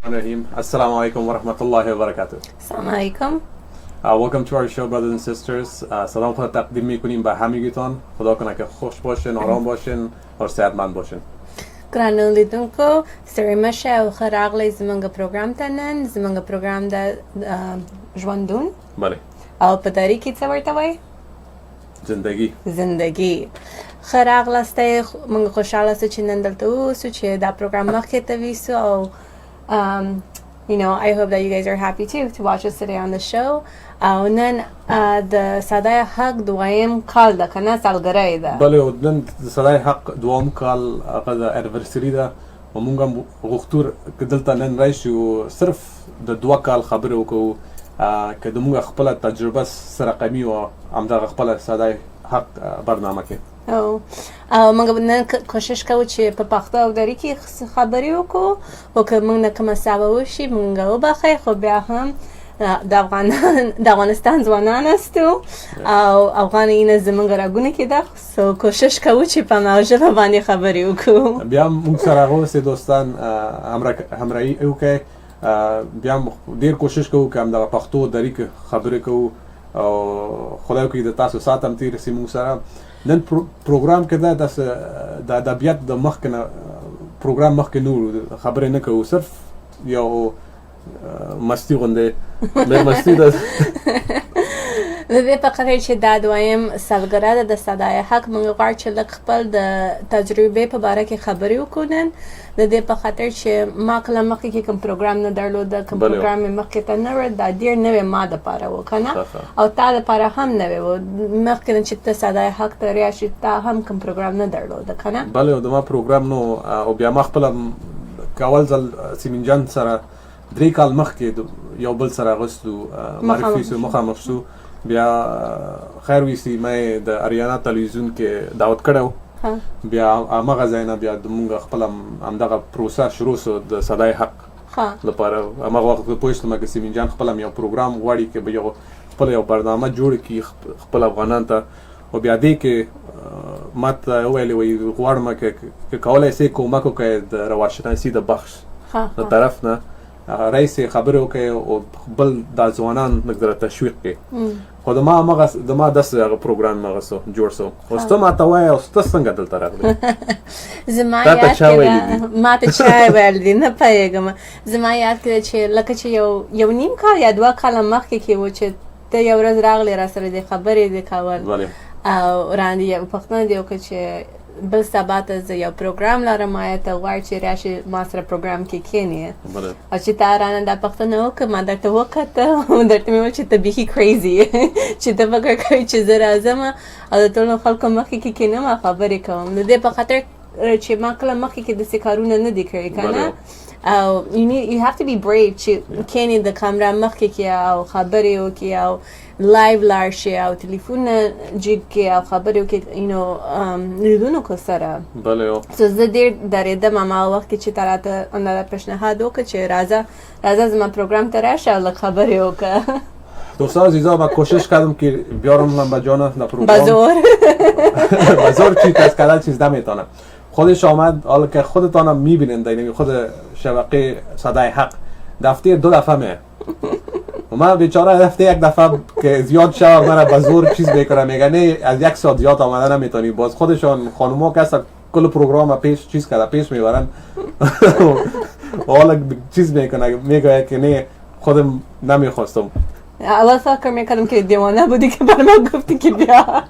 Assalamu alaikum wa rahmatullahi wa barakatuh. Assalamu alaikum. Welcome to our show, brothers and sisters. سلام خود تقدیم میکنیم به همگیتان. خدا کنه که خوش باشین، آرام باشین و صحتمند باشین. ګرانو لیدونکو ستړي مشه او ښه راغلی زموږ پروګرام ته نن زموږ پروګرام د ژوندون بله او په دری کې څه ورته وایي زندگی ښه راغلاستئ موږ خوشحاله سو چې نن دلته اوسو چې دا پروګرام مخکې ته ویسو او I hope that you guys are happy too to watch us today on the show. او نن د ساده حق دویم کال ده کنه سالګرای ده. بله نن د ساده حق دویم کال هغه د انیورسری ده او موږ هم غوښتو که دلته نن راشو صرف د 2 کال خبرې وکړو که د موږ خپله تجربه سره رقمي او همدغه خپله ساده حق برنامه کې او موږ نن کوشش کوو چې په پښتو او دري کې خبرې وکړو او که موږ نه کومه سابه وشي موږ وبخئ خو بیا هم د افغانستان ځوانان استو او افغاني نه زموږ رګونه کې ده سو کوشش کوو چې په هماغه ژبه باندې خبرې وکړو بیا موږ سره هغه اوسې دوستان همراهي وکړئ بیا هم ډېر کوشش کوو که همدغه پښتو دري کې خبرې کوو او خدای وکړي د تاسو ساعت هم تېر سي موږ سره نن پروګرام کې ده داسې د ادبیات د مخکې نه پروګرام مخکې نه خبرې نه کوو صرف یو مستی غوندې مېلمستي ده د دې په خاطر چې دا دویم سالګرا ده د ساده حق موږ غواړو چې لږ خپل د تجربې په باره کې خبرې وکړو نن د دې په خاطر چې ما کله مخکې کې کوم پروګرام نه درلوده کوم پروګرام مې مخکې ته نه و دا ډېر نوی ما دپاره و که نه او تا دپاره هم نوی و مخکې نه چې ته ساده حق ته راشې تا هم کوم پروګرام نه درلوده که نه بله د ما پروګرام نو او بیا ما خپله که اول ځل سیمین جان سره 3 کال مخکې یو بل سره اغوستو معرفي سو مخامخ شو بیا خیر ویسي مې د اریانا تلویزیون کې دعوت کړو بیا هغه ځای نه بیا موږ خپل همدغه پروسه شروع سو د ساده حق لپاره هغه وخت پوه شوم چې سیمین جان خپل یو پروګرام غواړي چې به یو خپل یو برنامه جوړ کړي خپل افغانان ته او بیا دې کې ماته ویلې وي غواړم چې کولای شي کومک وکړي د رواشناسي د بخش د طرف نه رئیس خبرې وکړي او بل د ځوانان نقدر تشویق کړي خو د ما داسې هغه پروګرام هغه جوړ سو اوس ته ماته وایه اوس ته څنګه دلته راغلې زما یاد کړه ما ته چا ویل دي نه پوهېږم زما یاد کړه چې لکه چې یو نیم کال یا 2 کاله مخکې کې و چې ته یو ورځ راغلې راسره دې خبرې دې کول او وړاندې یو پوښتنه دې وکړه چې بل سبا ته زه یو پروګرام لرم آیا ته غواړې چې راشې ما سره پروګرام کې کښېنې او چې تا رانه دا پوښتنه وکړه ما درته وکتل درته مې وویل چې ته بیخي کریزي چې ته فکر کوې چې زه راځم او د ټولو خلکو مخکې کې کښېنم او خبرې کوم د دې په خاطر چې ما کله مخکې کې داسې کارونه نه دي کړي که نه او you have to be brave چې کښېنې د کامرا مخکې کې او خبرې وکړي او لایو لاړ شي او تلیفون جیګ کې او خبرې وکړي لیدونکو سره بله سو زه ډېر ډارېدم هماغه وخت کې چې تا راته همدا پیشنهاد وکړه چې راځه زما پروګرام ته راشه او لږ خبرې وکړه دوستان عزیزا من کوشش کردم که بیارم من به جان پروگرام بزرگ چیز از کردن چیز نمیتونم خودش آمد حالا که خودتانم میبینید یعنی خود شبکه صدای حق دفعه 2 دفعه میه و من بیچاره هفته 1 دفعه که زیاد شب من به زور چیز میکنم میگه نه از 1 ساعت زیاد آمده نمیتونی باز خودشان خانوما که اصلا کل پروگرام پیش چیز کرده پیش میبرن و حالا چیز میکنه میگه که نه خودم نمیخواستم اول فکر میکردم که دیوانه بودی که بر من گفتی که بیا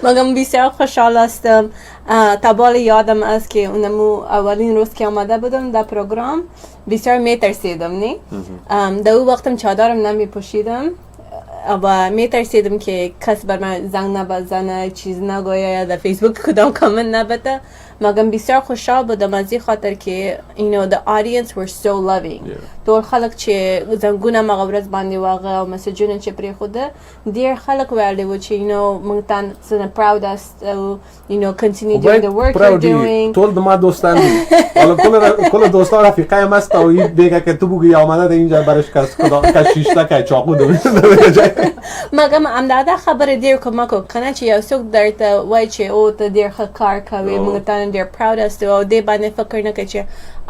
مگم بسیار خوشحال هستم تا بال یادم است که اونمو اولین روز که آمده بودم در پروگرام بسیار میترسیدم نه در او وقتم چادرم نمی پوشیدم و میترسیدم که کس بر من زنگ نبزنه چیز نگویه در فیسبوک کدام کامنت نبته مگم بسیار خوشحال بودم از این خاطر که the audience were so loving ټول خلک چې زنګونه مغه ورځ باندې واغه او مسیجونه چې پرې خوده ډیر خلک ویلي و چې موږ تاسو proud us continue doing the work you're doing ټول د ما دوستان دي کل دوستان رفیقای ما است او دیگه که تو بگی آمده در اینجا برش کس خدا کشیشته که چاقو دو مګم امداده خبره ډیر کومه کو کنه چې یو څوک درته وای چې او ته ډیر ښه کار کوي موږ ته ډیر پراود است او دې باندې فکر نه کوي چې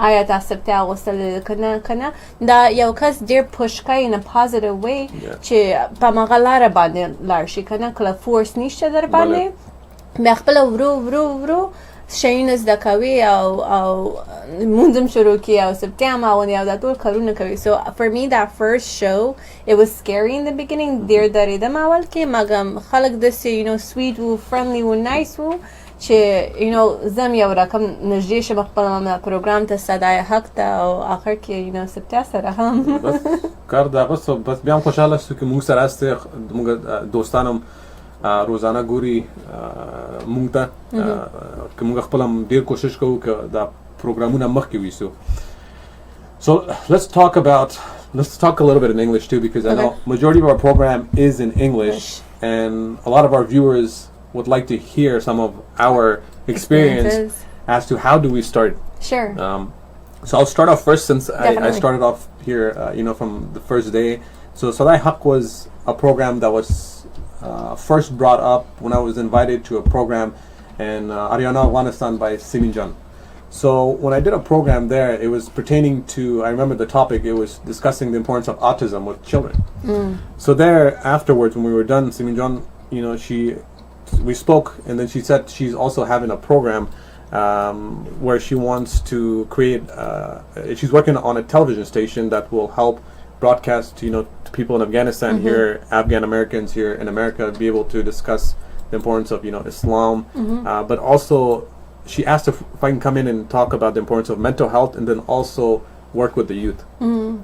آیا تاسو ته اوسل کنه دا یو کس ډیر پوش کوي in a positive way چې په مغلاره باندې لار شي کنه کله فورس نشته در باندې بیا خپل ورو شاینه زده کوي او مونږم شروع کی او سپتم او نه دا ټول کارونه کوي. So for me that first show it was scary in the beginning ډیر درېدم اول کې مګم خلک د sweet و friendly و nice و چې زم یو رقم نږدې شم خپل پروګرام ته صدای حق ته او اخر کې سپتم سره هم بس کار دا غوښته بس بیا هم خوشاله شو چې موږ سره است موږ دوستانم روزانه ګوري مونږ ته که موږ خپل هم ډیر کوشش کوو که دا پروګرامونه مخکې ویسو. So let's talk a little bit in English too because I know majority of our program is in English and a lot of our viewers would like to hear some of our experience as to how do we start. Sure. So I'll start off first since I started off here from the first day. So Sada Haq was a program that was first brought up when I was invited to a program in Ariana, Afghanistan by Siminjan. So when I did a program there, it was pertaining to, I remember the topic, it was discussing the importance of autism with children. So there afterwards when we were done, Siminjan, we spoke and then she said she's also having a program where she wants to create, she's working on a television station that will help broadcast to people in Afghanistan here, Afghan Americans here in America, be able to discuss the importance of Islam, but also she asked if I can come in and talk about the importance of mental health and then also work with the youth. And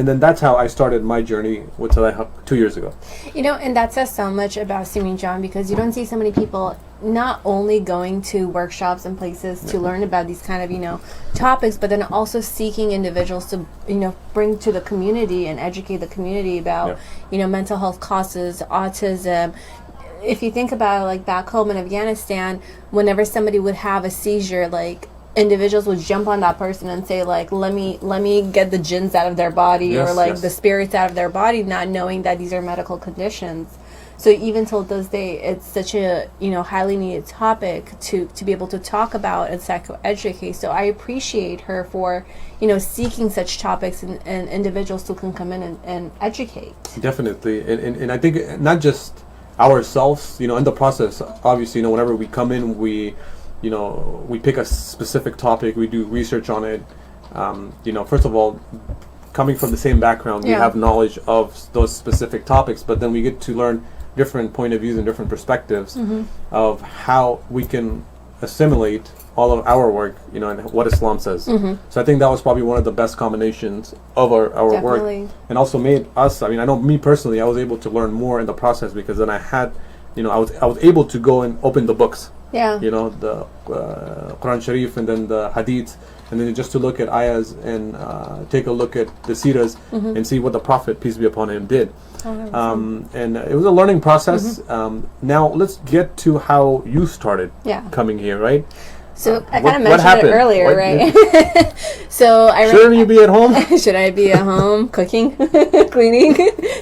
then that's how I started my journey with Sada 2 years ago. And that says so much about Siminjan because you don't see so many people not only going to workshops and places to learn about these kind of topics, but then also seeking individuals to bring to the community and educate the community about mental health causes, autism. If you think about it, like back home in Afghanistan, whenever somebody would have a seizure, like individuals would jump on that person and say like let me get the jinns out of their body or the spirits out of their body, not knowing that these are medical conditions. So even till this day it's such a highly needed topic to be able to talk about and psychoeducate. So I appreciate her for seeking such topics and individuals who can come in and educate. Definitely. And I think not just ourselves in the process, obviously whenever we come in we pick a specific topic, we do research on it. First of all, coming from the same background, we have knowledge of those specific topics, but then we get to learn different point of views and different perspectives of how we can assimilate all of our work, and what Islam says. So I think that was probably one of the best combinations of our work, and also made us. I know me personally, I was able to learn more in the process because then I had, I was able to go and open the books. The Quran Sharif and then the Hadith, and then just to look at ayahs and take a look at the seerahs and see what the Prophet, peace be upon him, did. And it was a learning process. Now let's get to how you started coming here, right? So I kind of mentioned it earlier, right? So shouldn't you be at home? Should I be at home cooking, cleaning,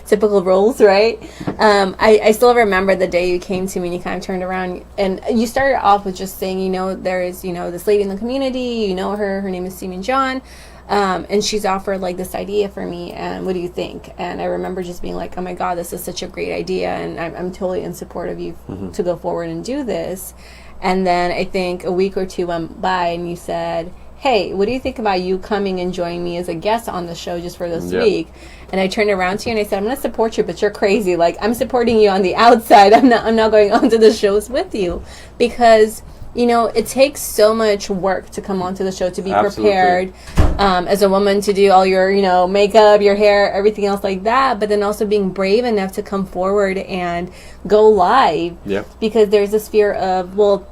typical roles, right? I still remember the day you came to me and you kind of turned around and you started off with just saying, there is this lady in the community, her name is Seaman John, and she's offered like this idea for me, and what do you think? And I remember just being like, oh my God, this is such a great idea, and I'm totally in support of you to go forward and do this. And then I think a week or two went by and you said, hey, what do you think about you coming and joining me as a guest on the show just for this week? And I turned around to you and I said, I'm going to support you, but you're crazy. Like, I'm supporting you on the outside. I'm not going on to the shows with you because it takes so much work to come onto the show, to be prepared as a woman, to do all your, makeup, your hair, everything else like that. But then also being brave enough to come forward and go live. Because there's this fear of, well,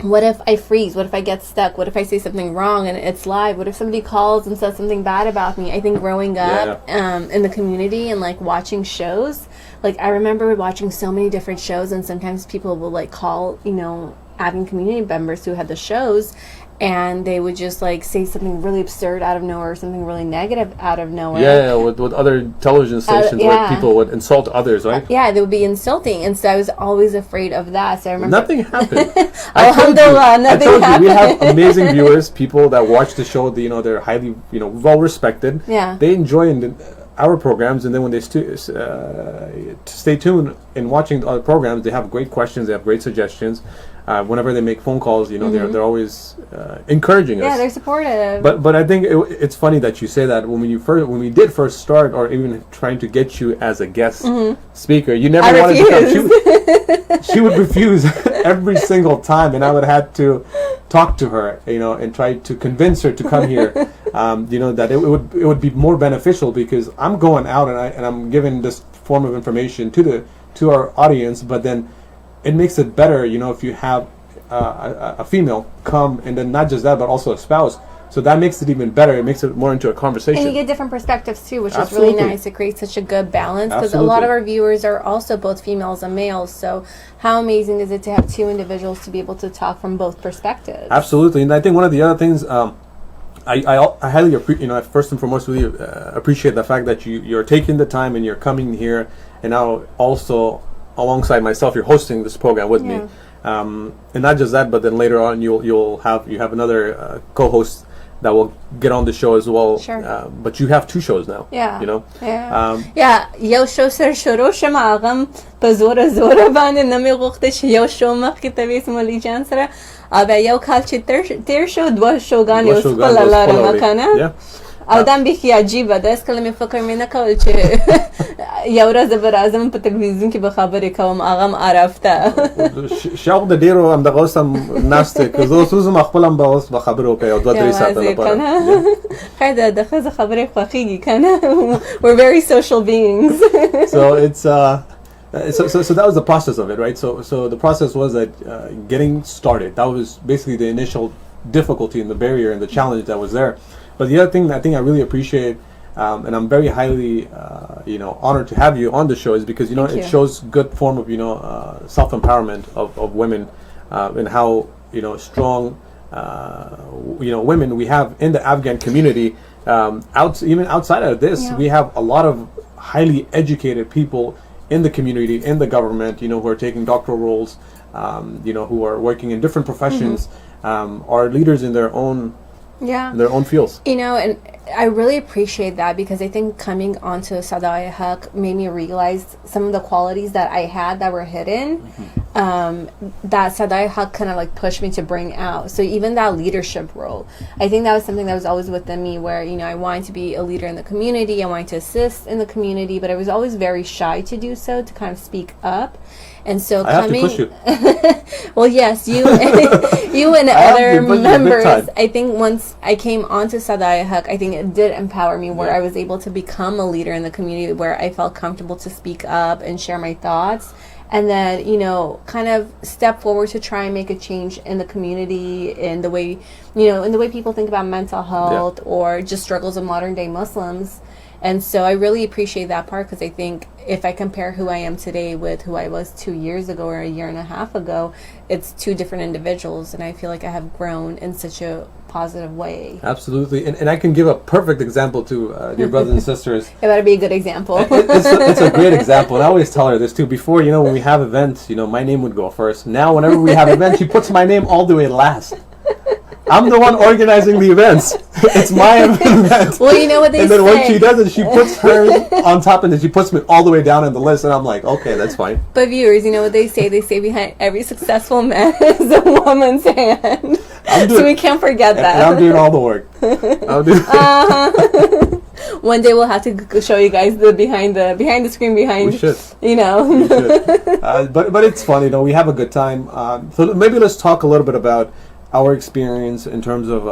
what if I freeze? What if I get stuck? What if I say something wrong and it's live? What if somebody calls and says something bad about me? I think growing up in the community and like watching shows, like I remember watching so many different shows and sometimes people will like call, Afghan community members who had the shows, and they would just like say something really absurd out of nowhere, something really negative out of nowhere. Yeah, with other television stations where people would insult others, right? Yeah, they would be insulting, and so I was always afraid of that. So I remember nothing happened. Alhamdulillah, nothing happened. We have amazing viewers, people that watch the show. They're highly, well respected. Yeah, they enjoy our programs, and then when they stay tuned in watching the other programs, they have great questions, they have great suggestions. Whenever they make phone calls, they're always encouraging us. Yeah, they're supportive. But I think it's funny that you say that when we did first start, or even trying to get you as a guest speaker, you never wanted to come. She would refuse every single time, and I would have to talk to her, and try to convince her to come here. That it would be more beneficial, because I'm going out and I'm giving this form of information to our audience, but then it makes it better, if you have a female come, and then not just that, but also a spouse. So that makes it even better. It makes it more into a conversation. And you get different perspectives too, which is really nice. It creates such a good balance, because a lot of our viewers are also both females and males. So how amazing is it to have two individuals to be able to talk from both perspectives? Absolutely. And I think one of the other things, I highly appreciate, first and foremost, really appreciate the fact that you're taking the time and you're coming here, and now also alongside myself, you're hosting this program with me, and not just that, but then later on you have another co-host that will get on the show as well. Sure. But you have two shows now. Yeah. Yo show سر شروع شما آقام بزور زور بانه نمی وقتش یو شو مخ که تبیس مالی جان سر آبا یو کال چی تر شو دو شوگانی اسپل الله مکانه. آدم بیخی عجیبه دست کلمی فکر می نکول چه یو روز برازم په تلویزیون کې به خبرې کوم آغام عرفته شوق د ډیرو هم دغه اوس هم ناشته که زه اوس هم خپلم به اوس به خبرې وکړم یو 2-3 ساعته لپاره خیر د ښځې خبرې خوښیږي کنه. We're very social beings. So it's so that was the process of it, right? So the process was that getting started, that was basically the initial difficulty and the barrier and the challenge that was there. But the other thing that I think I really appreciate, and I'm very highly, honored to have you on the show, is because it shows good form of self-empowerment of women, and how strong women we have in the Afghan community. Even outside of this, we have a lot of highly educated people in the community, in the government, who are taking doctoral roles, who are working in different professions, are leaders in their own. In their own fields. And I really appreciate that, because I think coming onto Sada Haq made me realize some of the qualities that I had that were hidden, that Sada Haq kind of like pushed me to bring out. So even that leadership role, I think that was something that was always within me, where, I wanted to be a leader in the community, I wanted to assist in the community, but I was always very shy to do so, to kind of speak up. And so I have to push you. Well, yes, you and other members. I think once I came onto Sada Haq, I think it did empower me, where I was able to become a leader in the community, where I felt comfortable to speak up and share my thoughts, and then kind of step forward to try and make a change in the community, in the way in the way people think about mental health or just struggles of modern day Muslims. And so I really appreciate that part, because I think if I compare who I am today with who I was 2 years ago or a year and a half ago, it's two different individuals, and I feel like I have grown in such a positive way. Absolutely. And I can give a perfect example to dear brothers and sisters. It better be a good example. It's a great example, and I always tell her this too. Before, when we have events, my name would go first. Now, whenever we have events, she puts my name all the way last. I'm the one organizing the events. It's my event. Well, you know what they say. And then when she does it, she puts her on top, and then she puts me all the way down in the list, and I'm like, okay, that's fine. But viewers, you know what they say? They say behind every successful man is a woman's hand. So we can't forget that. And I'm doing all the work. One day we'll have to show you guys the behind the screen behind. We should. We should. But it's fun. We have a good time. So maybe let's talk a little bit about our experience in terms of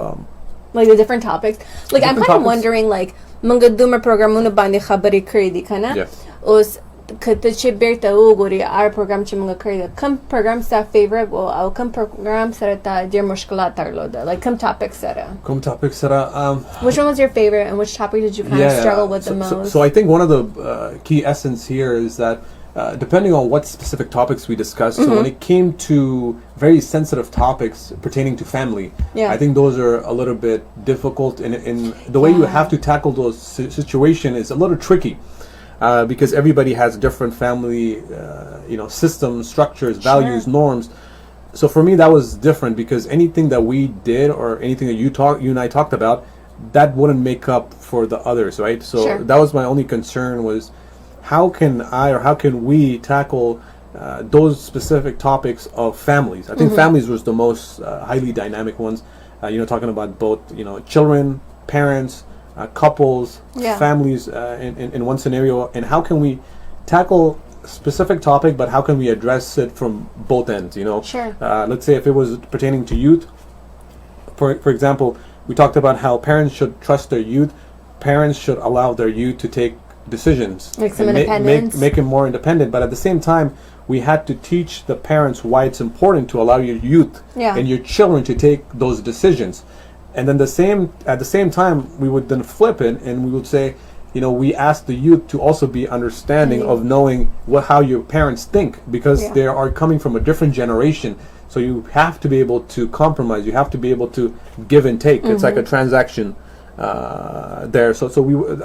like the different topics. Like I'm kind of wondering, like mga duma programuna bani khabari kredhi kana. Us kata che berta ugori our program che mga kredhi. Come program sa favorite well our come program sarata dear mushkilat tarloda. Like come topics sara. Come topics sara. Which one was your favorite, and which topic did you kind of struggle with the most? So I think one of the key essence here is that depending on what specific topics we discuss. So when it came to very sensitive topics pertaining to family, I think those are a little bit difficult, and the way you have to tackle those situations is a little tricky. Because everybody has different family, systems, structures, values, norms. So for me, that was different, because anything that we did or anything that you and I talked about, that wouldn't make up for the others, right? So that was my only concern, was how can we tackle those specific topics of families? I think families was the most highly dynamic ones. Talking about both, children, parents, couples, families in one scenario, and how can we tackle specific topic, but how can we address it from both ends? Let's say if it was pertaining to youth, for example, we talked about how parents should trust their youth. Parents should allow their youth to take decisions, make some independence, make them more independent. But at the same time, we had to teach the parents why it's important to allow your youth and your children to take those decisions. And then at the same time, we would then flip it, and we would say, we ask the youth to also be understanding of knowing how your parents think, because they are coming from a different generation. So you have to be able to compromise. You have to be able to give and take. It's like a transaction there. So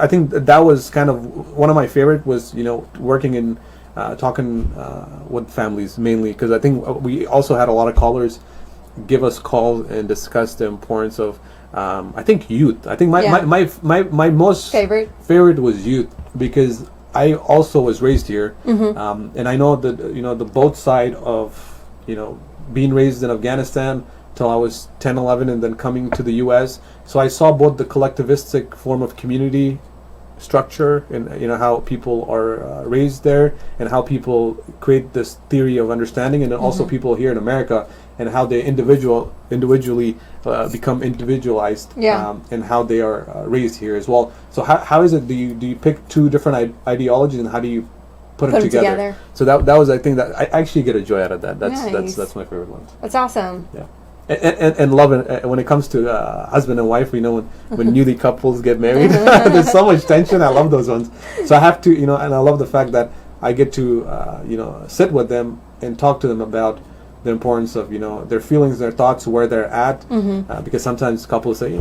I think that was kind of one of my favorite, was working in talking with families mainly, because I think we also had a lot of callers give us calls and discuss the importance of I think youth. I think my most favorite was youth, because I also was raised here, and I know that the both side of being raised in Afghanistan till I was 10, 11, and then coming to the U.S. So I saw both the collectivistic form of community structure, and how people are raised there, and how people create this theory of understanding, and then also people here in America, and how they individually become individualized, and how they are raised here as well. So how is it? Do you pick two different ideologies, and how do you put them together? So that was, I think, that I actually get a joy out of that. That's my favorite one. That's awesome. Yeah. And love it when it comes to husband and wife. We know when newly couples get married, there's so much tension. I love those ones. So I have to, and I love the fact that I get to, sit with them and talk to them about the importance of, their feelings, their thoughts, where they're at. Because sometimes couples say,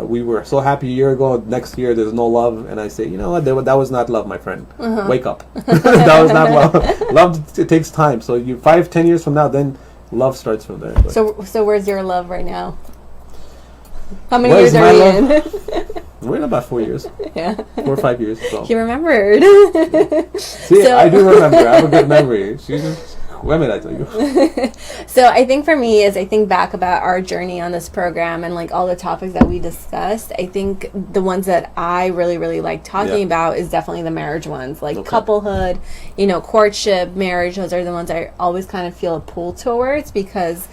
we were so happy a year ago. Next year there's no love, and I say, that was not love, my friend. Wake up. That was not love. Love, it takes time. So 5-10 years from now, then love starts from there. So where's your love right now? How many years are we in? We're in about 4 years. 4 or 5 years. So. He remembered. See, I do remember. I have a good memory. Women, I tell you. So I think for me, as I think back about our journey on this program and like all the topics that we discussed, I think the ones that I really, really like talking about is definitely the marriage ones, like couplehood, courtship, marriage. Those are the ones I always kind of feel a pull towards, because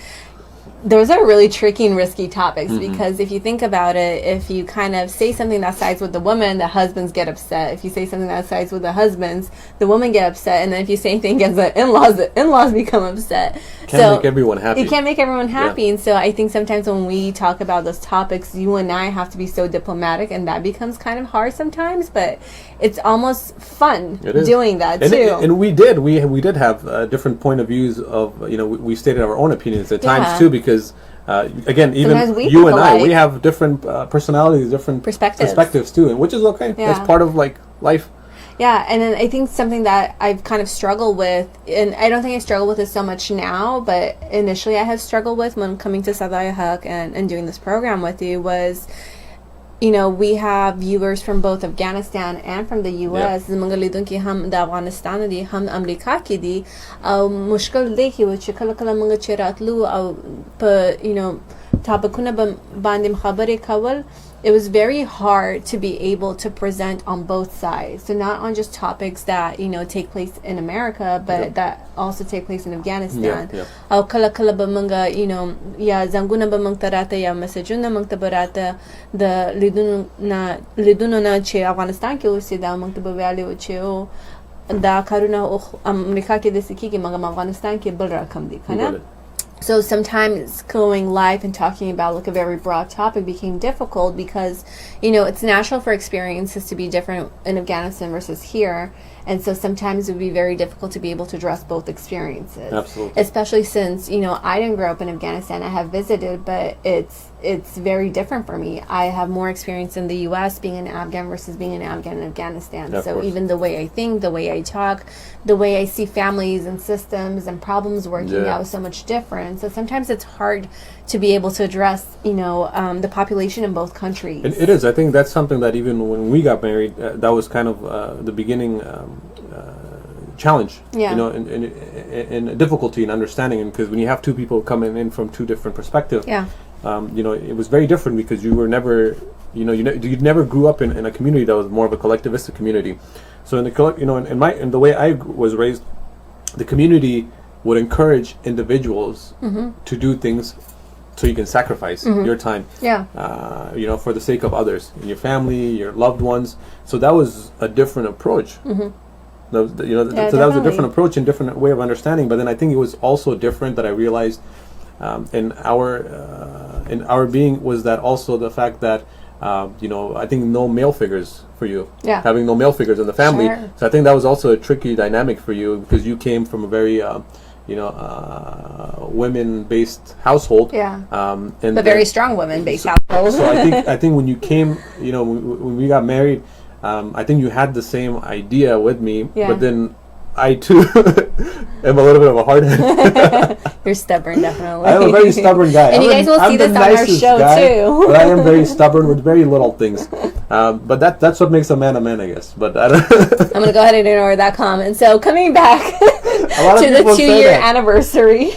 those are really tricky and risky topics, because if you think about it, if you kind of say something that sides with the woman, the husbands get upset. If you say something that sides with the husbands, the women get upset. And then if you say anything against the in-laws become upset. Can't make everyone happy. You can't make everyone happy. And so I think sometimes when we talk about those topics, you and I have to be so diplomatic, and that becomes kind of hard sometimes, but it's almost fun doing that too. And we did have different point of views of, we stated our own opinions at times too, because again, even you and I, we have different personalities, different perspectives too, and which is okay. That's part of like life. Yeah, and then I think something that I've kind of struggled with, and I don't think I struggle with it so much now, but initially I have struggled with when coming to Sada and doing this program with you, was we have viewers from both Afghanistan and from the US. मंगलिदों की हम the Afghanistan दी हम America की दी मुश्किल देखी वो चिकल कला मंग चरातलू प topic bandim khabari kawal. It was very hard to be able to present on both sides. So not on just topics that, take place in America, but that also take place in Afghanistan. Aw kala kala ba manga, ya zanguna ba mang tarata ya messaguna mang tabarata the lidunu na che Afghanistan ke usi da mang tabawali o che o da karuna o America ke desiki ke manga Afghanistan ke bal rakam di kana. So sometimes going live and talking about like a very broad topic became difficult, because it's natural for experiences to be different in Afghanistan versus here, And so sometimes it would be very difficult to be able to address both experiences. Absolutely. Especially since, I didn't grow up in Afghanistan. I have visited, but it's very different for me. I have more experience in the U.S. being an Afghan versus being an Afghan in Afghanistan. So even the way I think, the way I talk, the way I see families and systems and problems working out is so much different. So sometimes it's hard to be able to address, the population in both countries. It is. I think that's something that even when we got married, that was kind of the beginning challenge. In difficulty in understanding, because when you have two people coming in from two different perspectives, it was very different because you were never, you never grew up in a community that was more of a collectivistic community. So in the way I was raised, the community would encourage individuals to do things so you can sacrifice your time, for the sake of others, and your family, your loved ones. So that was a different approach. So that was a different approach and different way of understanding. But then I think it was also different that I realized in our being was that also the fact that I think no male figures for you, having no male figures in the family. Sure. So I think that was also a tricky dynamic for you because you came from a very women-based household, and very strong women-based household. So I think when you came, when we got married, I think you had the same idea with me, but then I too am a little bit of a hardhead. You're stubborn, definitely. I am a very stubborn guy. And you guys will see this on our show too. But I am very stubborn with very little things. But that's what makes a man, I guess. But I don't I'm going to go ahead and ignore that comment. So coming back to the 2-year anniversary.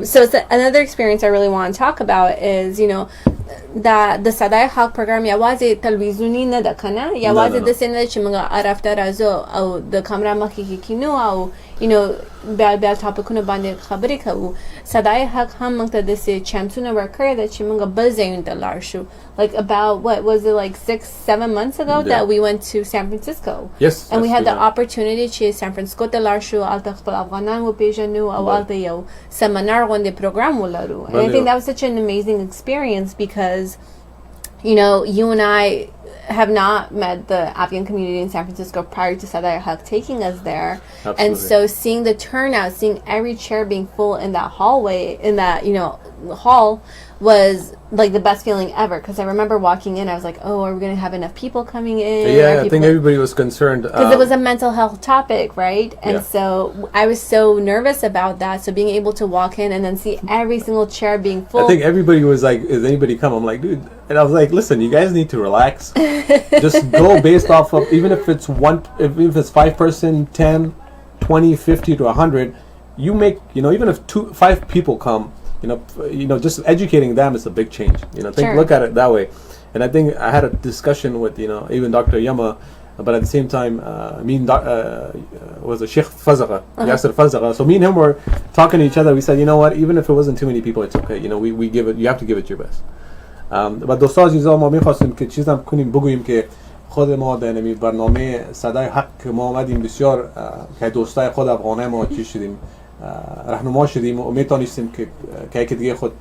So it's another experience I really want to talk about is, د صدای حق پروګرام یوازې تلویزیونی نه ده کنه یوازې د سینه چې موږ عرفته راځو او د کیمرا مخې کې کینو او بیا ټاپکونه باندې خبرې کوو صدای حق هم موږ ته د سې چانسونه ورکړی ده چې موږ بل ځایونو ته لاړ شو like about what was it like 6-7 months ago that we went to San Francisco. Yes. And we had the opportunity چې San Francisco ته لاړ شو الته خپل افغانان وپېژنو او الته یو سیمینار غونډې پروګرام ولرو. And I think that was such an amazing experience because you and I have not met the Afghan community in San Francisco prior to Sada Haq taking us there. Absolutely. And so seeing the turnout, seeing every chair being full in that hallway, in that, hall was like the best feeling ever. Because I remember walking in, I was like, oh, are we going to have enough people coming in? Yeah, I think everybody was concerned. Because it was a mental health topic, right? And so I was so nervous about that. So being able to walk in and then see every single chair being full. I think everybody was like, is anybody come? I'm like, dude. And I was like, listen, you guys need to relax. Just go based off of, even if it's 5 person, 10, 20, 50 to 100, you make, even if 5 people come, just educating them is a big change. Look at it that way. And I think I had a discussion with, even Dr. Yama, but at the same time, me and was a Sheikh Fazaga, Yasser Fazaga. So me and him were talking to each other. We said, you know what, even if it wasn't too many people, it's okay. We give it, you have to give it your best. و دوستان عزیزا ما می‌خواستیم که چیزام کنیم بگوییم که خود ما در نمی برنامه صدای حق ما آمدیم بسیار که دوستای خود افغانه ما چی شدیم راهنما شدیم و میتونستیم که یک دیگه خود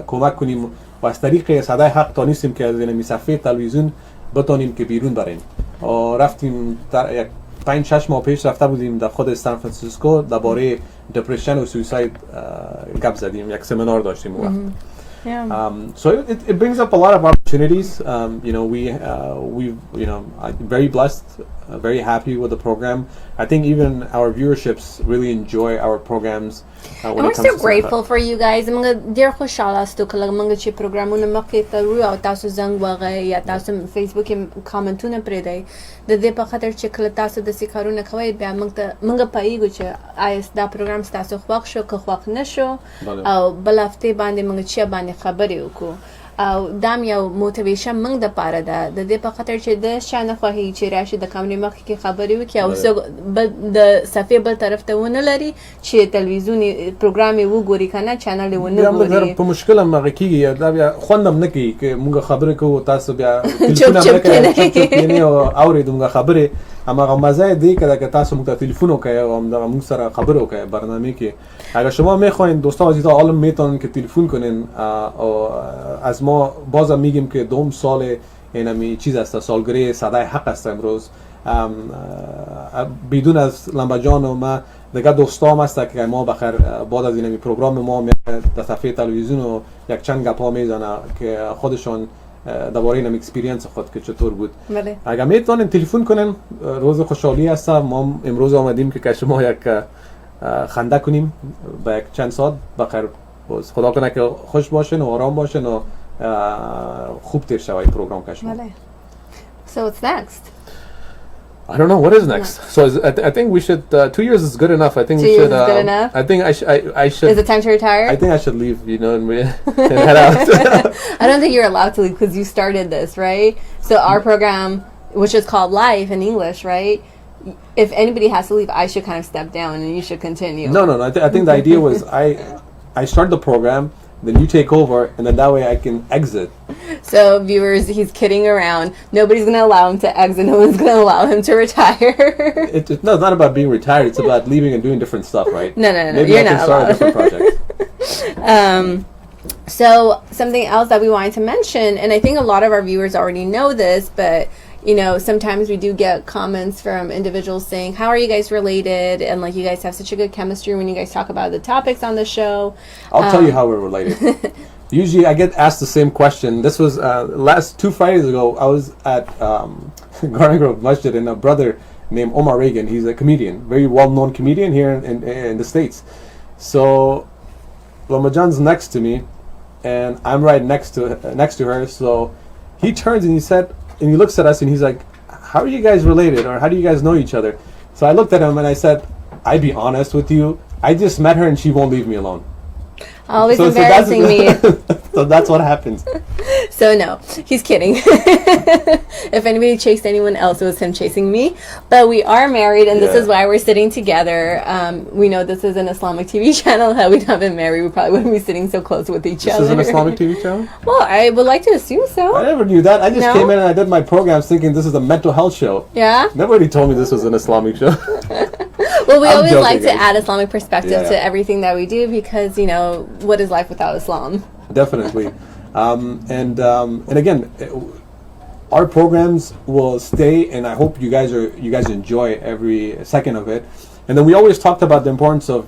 کمک کنیم و از طریق صدای حق تونستیم که از این صفحه تلویزیون بتونیم که بیرون بریم و رفتیم یک 5-6 ماه پیش رفته بودیم در خود سان فرانسیسکو درباره دپرشن و سویساید گپ زدیم یک سمینار داشتیم اون وقت. So it brings up a lot of opportunities. I'm very blessed, very happy with the program. I think even our viewerships really enjoy our programs. And we're so grateful for you guys. موږ ډیر خوشاله ستو کله موږ چې پروګرامونه مخکې ته ورو او تاسو زنګ وغه یا تاسو فیسبوک کې کامنټونه پرې دی د دې په خاطر چې کله تاسو د سکارونه کوي بیا موږ پایګو چې آیس دا پروګرام تاسو خوښ شو که خوښ نشو او بل هفته باندې موږ چې باندې خبرې وکړو او دام یو موټیویشن موږ د پاره ده د دې په خاطر چې د شانه خوهي چې راشي د کمرې مخ کې خبرې وکړي او د صفحه بل طرف ته ونه لري چې تلویزیونی پروګرام یې وګوري کنه چینل یې ونه ګوري په مشکل هم کېږي دا بیا خوندم نه کوي چې موږ خبرې کوو تاسو بیا ټلیفون نه کوي او اورید موږ خبرې اما مزه دی که تاسو موږ ته تلفن وکړئ او موږ سره خبرې وکړئ برنامه کې اگر شما میخواین دوستان عزیزا حالا میتونن که تلفن کنین او از ما بازم میگیم که دوم سال این همی چیز است سالگرد صدای حق است امروز بدون از لمبا جان و ما دیگه دوستام است که ما بخیر بعد از این پروگرام ما در صفحه تلویزیون و یک چند گپ ها میزنه که خودشون درباره این اکسپریانس خود که چطور بود. بله. اگر میتونن تلفن کنن روز خوشحالی است. ما امروز آمدیم که شما یک خنده کنیم با یک چند ساعت بخیر باز خدا کنه که خوش باشین و آرام باشین و خوب تیر شوید پروگرام که شما. بله. So what's next? I don't know what is next. So I think we should 2 years is good enough. I think 2 we should. years is good enough? I think I should. Is it time to retire? I think I should leave. You know, and head out. I don't think you're allowed to leave because you started this, right? So our program, which is called Life in English, right? If anybody has to leave, I should kind of step down and you should continue. No. I think the idea was I start the program, then you take over, and then that way I can exit. So viewers, he's kidding around. Nobody's going to allow him to exit. No one's going to allow him to retire. No, it's not about being retired. It's about leaving and doing different stuff, right? No. Maybe You're I can not start allowed. a different project. So something else that we wanted to mention, and I think a lot of our viewers already know this, but you know, sometimes we do get comments from individuals saying, how are you guys related? And like, you guys have such a good chemistry when you guys talk about the topics on the show. I'll tell you how we're related. Usually I get asked the same question. This was last 2 Fridays ago. I was at Garden Grove Masjid, and a brother named Omar Reagan, he's a comedian, very well-known comedian here in the States. So Ramajan's next to me, and I'm right next to her. So he turns and he looks at us and he's like, how are you guys related, or how do you guys know each other? So I looked at him and I said, I'd be honest with you, I just met her and she won't leave me alone. Always embarrassing me. So that's what happens. So no, he's kidding. If anybody chased anyone else, it was him chasing me. But we are married, and this is why we're sitting together. We know this is an Islamic TV channel. Had we not been married, we probably wouldn't be sitting so close with each other. This is an Islamic TV channel? Well, I would like to assume so. I never knew that. I just came in and I did my programs thinking this is a mental health show. Yeah? Nobody told me this was an Islamic show. Well, we I'm always joking, like to guys. add Islamic perspective to everything that we do because, you know, what is life without Islam? Definitely. And again, our programs will stay, and I hope you guys enjoy every second of it. And then we always talked about the importance of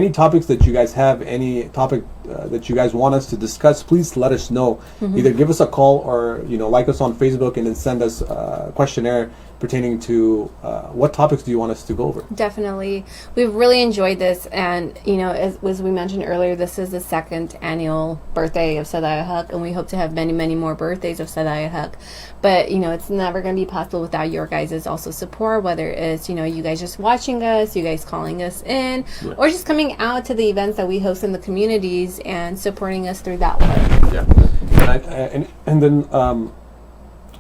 any topics that you guys have, any topic that you guys want us to discuss, please let us know. Either give us a call or like us on Facebook and then send us a questionnaire pertaining to what topics do you want us to go over. Definitely. We've really enjoyed this, and as we mentioned earlier, this is the 2nd annual birthday of Sada Haq, and we hope to have many, many more birthdays of Sada Haq. But it's never going to be possible without your guys' also support, whether it's you guys just watching us, you guys calling us in, or just coming out to the events that we host in the communities and supporting us through that way. Yeah. And then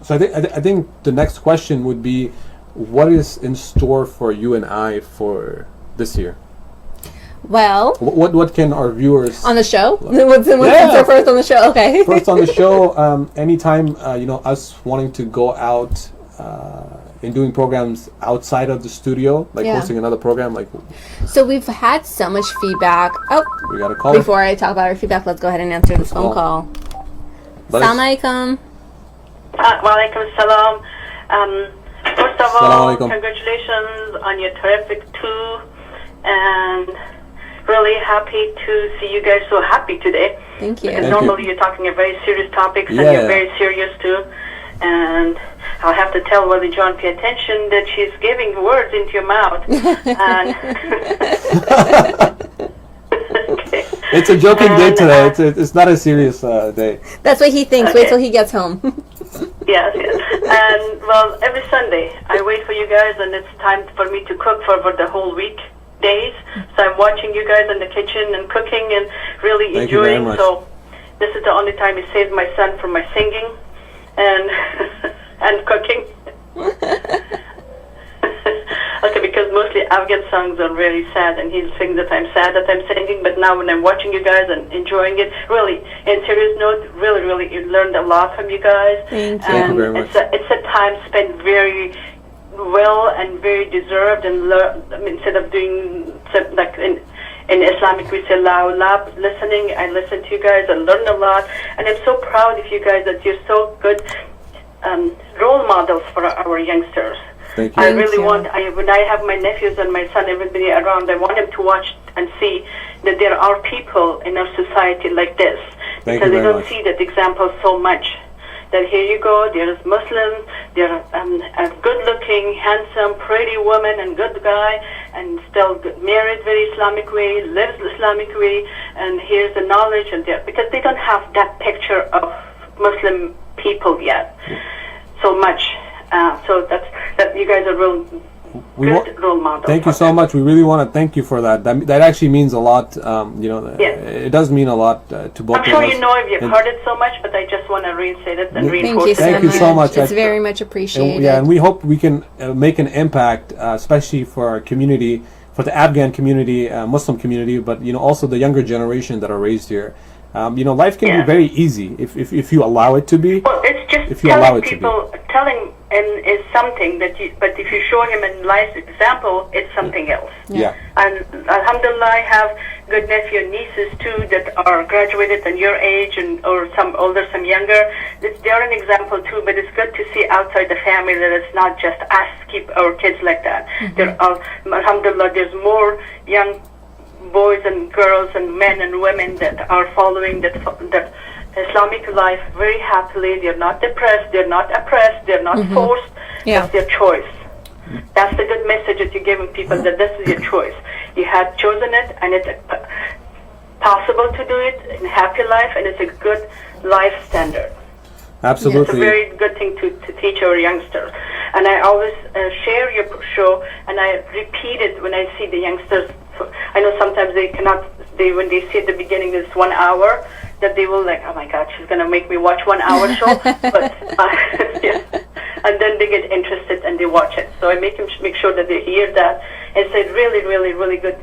so I think the next question would be, what is in store for you and I for this year? Well, what can our viewers on the show? What's our first on the show? Okay. First on the show, anytime us wanting to go out and doing programs outside of the studio, like hosting another program, like. So we've had so much feedback. Oh, we got a call. Before I talk about our feedback, let's go ahead and answer this phone call. Assalamu alaikum. Walaikum salam. First of all, congratulations on your terrific tour, and really happy to see you guys so happy today. Thank you. Because normally you're talking a very serious topics and you're very serious too. And I'll have to tell Willie John, pay attention that she's giving words into your mouth. And okay. It's a joking day today. It's not a serious day. That's what he thinks. Wait till he gets home. Yes. And well, every Sunday I wait for you guys, and it's time for me to cook for the whole week days. So I'm watching you guys in the kitchen and cooking and really enjoying. So this is the only time it saves my son from my singing and cooking. Okay, because mostly Afghan songs are very sad, and he'll sing that I'm sad that I'm singing. But now when I'm watching you guys and enjoying it, really, in serious note, really, you learned a lot from you guys. Thank you. Thank you very much. It's a time spent very well and very deserved, and instead of doing like in Islamic we say lab listening, I listen to you guys and learn a lot, and I'm so proud of you guys that you're so good role models for our youngsters. Thank you. I really want, when I have my nephews and my son, everybody around, I want them to watch and see that there are people in our society like this. Thank because you they very don't much. see that example so much. That here you go, there's Muslims, there's a good-looking, handsome, pretty woman and good guy, and still married very Islamic way, lives Islamic way, and here's the knowledge, and because they don't have that picture of Muslim people yet so much. So that you guys are real good role models. Thank you so much. We really want to thank you for that. That actually means a lot. It does mean a lot to both of us. I'm sure you know if you've heard it so much, but I just want to reinstate it and reinforce it. Thank you so much. It's very much appreciated. And we hope we can make an impact, especially for our community, for the Afghan community, Muslim community, but also the younger generation that are raised here. Life can be very easy if you allow it to be. Well, it's just if you allow it telling him is something but if you show him a nice example, it's something else. Yeah. And alhamdulillah, I have good nephew and nieces too that are graduated and your age or some older, some younger. They are an example too, but it's good to see outside the family that it's not just us keep our kids like that. There are, alhamdulillah, there's more young boys and girls and men and women that are following that Islamic life very happily. They're not depressed, they're not oppressed, they're not forced. That's their choice. That's the good message that you're giving people, that this is your choice. You have chosen it, and it's possible to do it in a happy life, and it's a good life standard. Absolutely. It's a very good thing to teach our youngsters. And I always share your show, and I repeat it when I see the youngsters. I know sometimes they cannot, when they see at the beginning this 1 hour, that they will like, oh my God, she's going to make me watch 1 hour show. But and then they get interested and they watch it. So I make sure that they hear that. It's a really, really, really good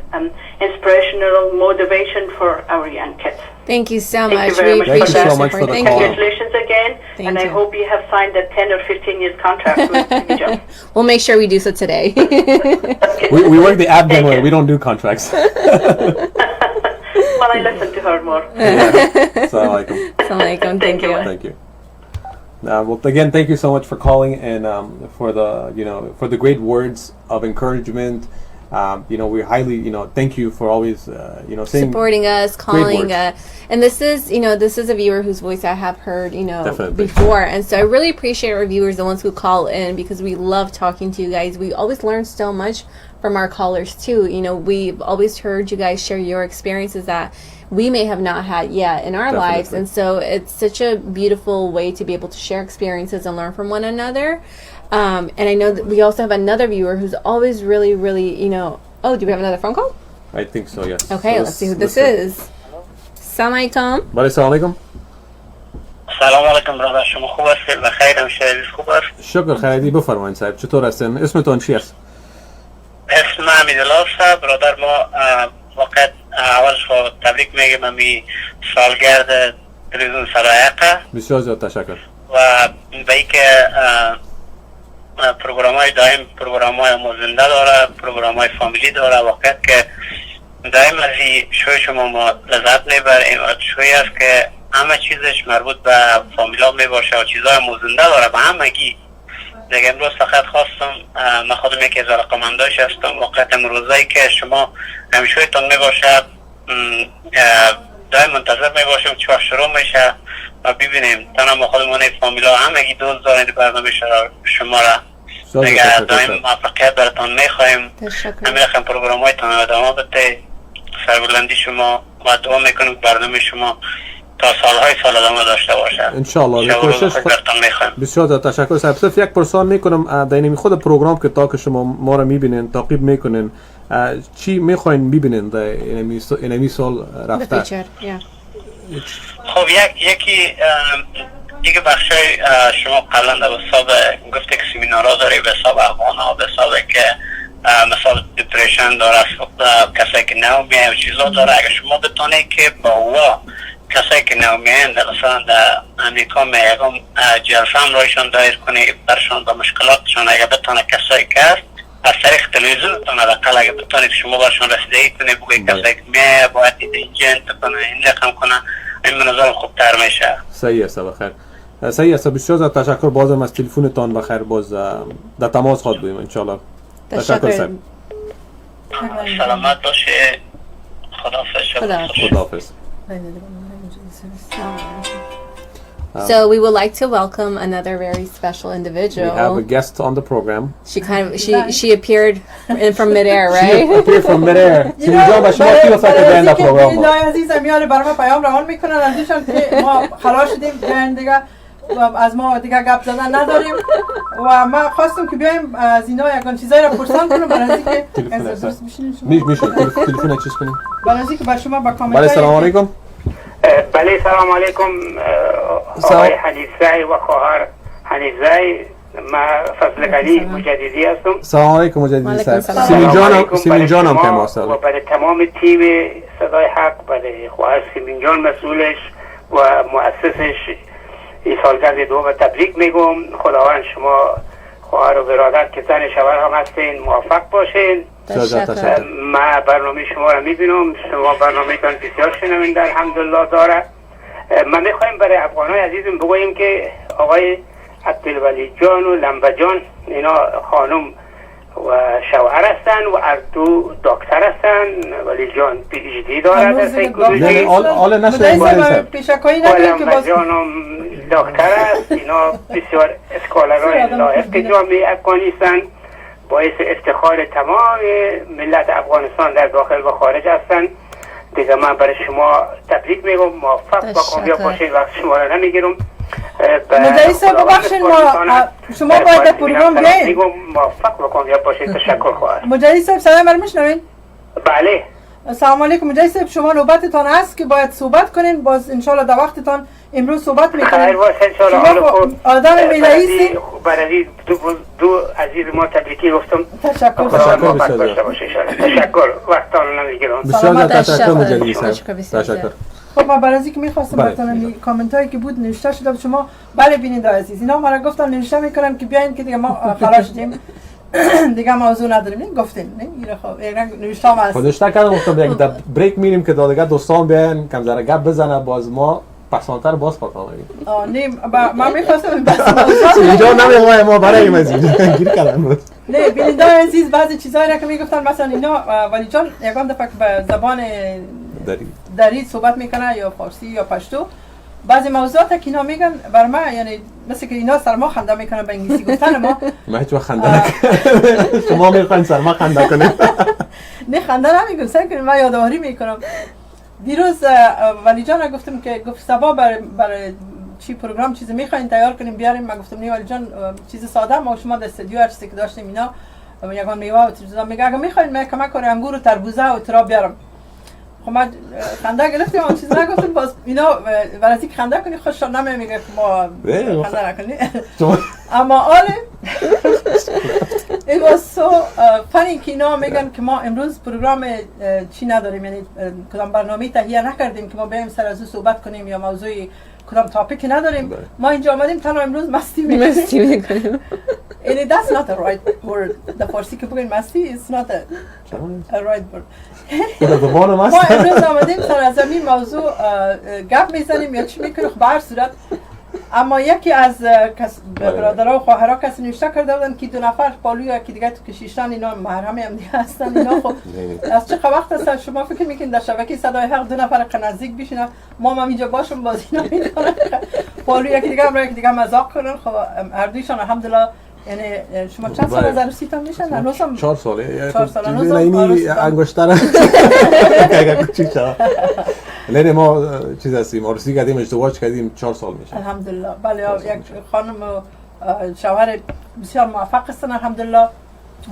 inspirational motivation for our young kids. Thank you so much. Thank you very much. Thank you so much for the call. Congratulations again. And I hope you have signed a 10 or 15 years contract with TV. We'll make sure we do so today. we work the Afghan way. We don't do contracts. Well, I listen to her more. Assalamu alaikum. Assalamu alaikum. Thank you. Thank you. Well, again, thank you so much for calling and for the great words of encouragement. We highly, thank you for always, saying supporting us, calling, and this is a viewer whose voice I have heard, Definitely. before, and so I really appreciate our viewers, the ones who call in, because we love talking to you guys. We always learn so much from our callers too. We've always heard you guys share your experiences that we may have not had yet in our lives, and so it's such a beautiful way to be able to share experiences and learn from one another. And I know that we also have another viewer who's always really, really, oh, do we have another phone call? I think so, yes. Okay, so let's see who this is. Assalamu alaikum. Assalamu alaikum. سلام علیکم برادر، شما خوب هستید؟ بخیر، همشهری خوب است؟ شکر خیلی. بفرمایید صاحب، چطور هستین؟ اسمتون چی است؟ اسم حمیدالله است. برادر ما وقت اولش تبریک میگم امی سالگرد تلویزیون سرایقه. بسیار زیاد تشکر. و به اینکه پروگرام‌های دائم پروگرام‌های زنده داره، پروگرام‌های فامیلی داره. وقت که دائم از این شوی شما ما لذت میبریم و شوی است که همه چیزش مربوط به فامیلا میباشه و چیزهای زنده داره به همگی. دیگه امروز فقط خواستم من خودم یکی از علاقه‌منداش هستم. وقت امروزایی که شما همیشه‌تون میباشه دائم منتظر میباشیم چه وقت شروع میشه و ببینیم تنها خودمون فامیلا همگی دوست دارید برنامه شما را. دیگه دائم موفقیت براتون میخوایم. همین رقم پروگرام‌هایتون ادامه بده. سربلندی شما و دعا میکنیم برنامه شما تا سالهای سال ادامه داشته باشه. ان شاء الله. بسیار تشکر صاحب. صرف یک پرسان میکنم در این خود پروگرام که تا که شما ما را میبینین تعقیب میکنین چی میخواین ببینین در این سال رفته؟ خب یکی بخشای شما قبلا در حساب گفته که سمینارها داره به حساب افغان‌ها به حساب که مثلا دیپریشن داره کسایی که نو میایه و چیزا داره. اگر شما بتونید که با هوا کسایی که نو میایند مثلا در امریکا میگم جلسه هم رایشان دایر کنی برشان با مشکلاتشان اگر بتونه کسایی که هست از طریق تلویزیونتون حداقل اگر بتونید شما برشان رسیدگی کنید بگوید کسایی که میایه باید اینجا کنه این رقم کنه این منظرم خوبتر میشه. صحیح است. بخیر. صحیح است. بسیار زیاد تشکر بازم از تلفنتان و خیر باز در تماس خواهد بودیم ان شاء الله. تشکر صاحب. سلامت باشه. خداحافظ. So we would like to welcome another very special individual. We have a guest on the program. She appeared from midair, right? She appeared from midair. سیمینجان و شما کی واسه بیان در پروگرام ما؟ نه عزیزم میاره برام پیام روان میکنن ازشون که ما خلاص شدیم بیاین دیگه از ما دیگه گپ زدن نداریم و ما خواستم که بیایم از اینا یکان چیزایی رو پرسان کنم برای اینکه درست بشینیم شما میشه تلفن چیز کنیم برای اینکه با شما با کامنت بله سلام علیکم. بله سلام علیکم آقای حنیفزای و خواهر حنیفزای. ما فضل علی مجددی هستم. سلام علیکم مجددی صاحب. سیمین جانم تماس دارم و برای تمام تیم صدای حق، برای خواهر سیمین جان مسئولش و مؤسسش این سالگرد دوم تبریک میگم. خداوند شما خواهر و برادر که زن شوهر هم هستین موفق باشین. ما برنامه شما رو میبینم، شما برنامه تان بسیار شنونده الحمدلله داره. ما میخوایم برای افغانای عزیزم بگوییم که آقای عبدالولی جان و لمبه جان اینا خانم و شوهر هستن و هر دو دکتر هستن. ولی جان PhD داره در سایکولوژی و لمبه جانم دکتر است. اینا بسیار اسکالرهای لایق جامعه افغانستان، باعث افتخار تمام ملت افغانستان در داخل و خارج هستن. دیگه من برای شما تبریک میگم، موفق و کامیاب باشین. وقت شما رو نمیگیرم. مدعی صاحب ببخشید شما باید در پروگرام بیاین. موفق و کامیاب باشین. تشکر خواهر. مجددی صاحب صدای من میشنوین؟ بله. السلام علیکم مجددی صاحب، شما نوبتتان هست که باید صحبت کنین. باز انشالله در وقتتان امروز صحبت میکنین. خیر باشه انشالله. شما آدم مدعی برای دو عزیز ما تبریکی گفتم. تشکر تشکر. وقتان رو نمیگیرم. بسیار تشکر مجددی صاحب. تشکر. خب ما برای اینکه می‌خواستم براتون کامنت هایی که بود نوشته شده شما بله ببینید عزیز اینا ما را گفتن نوشته میکنن که بیاین که دیگه ما خلاص شدیم دیگه موضوع نداریم. نه گفتیم نه میره. خب نوشته ما خودشتا کردم گفتم یک در بریک میریم که دیگه دوستان بیان کم ذره گپ بزنه باز ما پسانتر باز پاکاویم. نه ما می‌خواستم بس اینجا نمیگم ما برای مزید گیر کردم. نه ببینید عزیز بعضی چیزایی را که میگفتن مثلا اینا ولی جان یگان دفعه به زبان دری صحبت میکنه یا فارسی یا پشتو بعضی موضوعات که اینا میگن بر ما یعنی مثل که اینا سر ما خنده میکنن به انگلیسی گفتن ما هیچ وقت خنده نکنم. شما میخواین سر ما خنده کنید؟ نه خنده نمیکنم، سعی کنم من یادآوری میکنم. دیروز ولی جان گفتم که گفت صبا برای چی پروگرام چیزی میخواین تیار کنیم بیاریم. من گفتم نه ولی جان چیز ساده ما شما در استودیو هر چیزی که داشتیم اینا یگان میوه و چیزا میگه اگه میخواین من کمک کنم انگور و تربوزه و ترا بیارم. خب من خنده گرفتم اون چیز نگفتم. باز اینا برای اینکه خنده کنی خوششون نمیگه که ما خنده نکنی. اما آله it was so funny که اینا میگن که ما امروز پروگرام چی نداریم، یعنی کدام برنامه تهیه نکردیم که ما بیایم سر از صحبت کنیم یا موضوعی کدام تاپیک نداریم. ما اینجا آمدیم تنها امروز مستی میکنیم. and that's not the right word. در فارسی که بگیم مستی is not a right word. ما امروز آمدیم سر از این موضوع گپ میزنیم یا چی میکنیم. خب هر صورت اما یکی از برادرها و خواهرها کسی نوشته کرده بودن که دو نفر پالوی یکی دیگه تو کشیشتن اینا محرم هم دیگه هستن. اینا خب از چه وقت هستن شما فکر میکنید در شبکه صدای حق دو نفر نزدیک بشینن ما هم اینجا باشم باز اینا میکنن پالوی یکی دیگه هم را یکی دیگه مذاق کنن. خب هر دویشان الحمدلله یعنی شما چند سال از عروسی تان میشن؟ هنوزم 4 ساله. 4 سال هنوزم اینی انگشتر اگه کوچیک شد. لین ما چیز هستیم عروسی کردیم ازدواج کردیم 4 سال میشه الحمدلله. بله یک خانم شوهر بسیار موفق هستن الحمدلله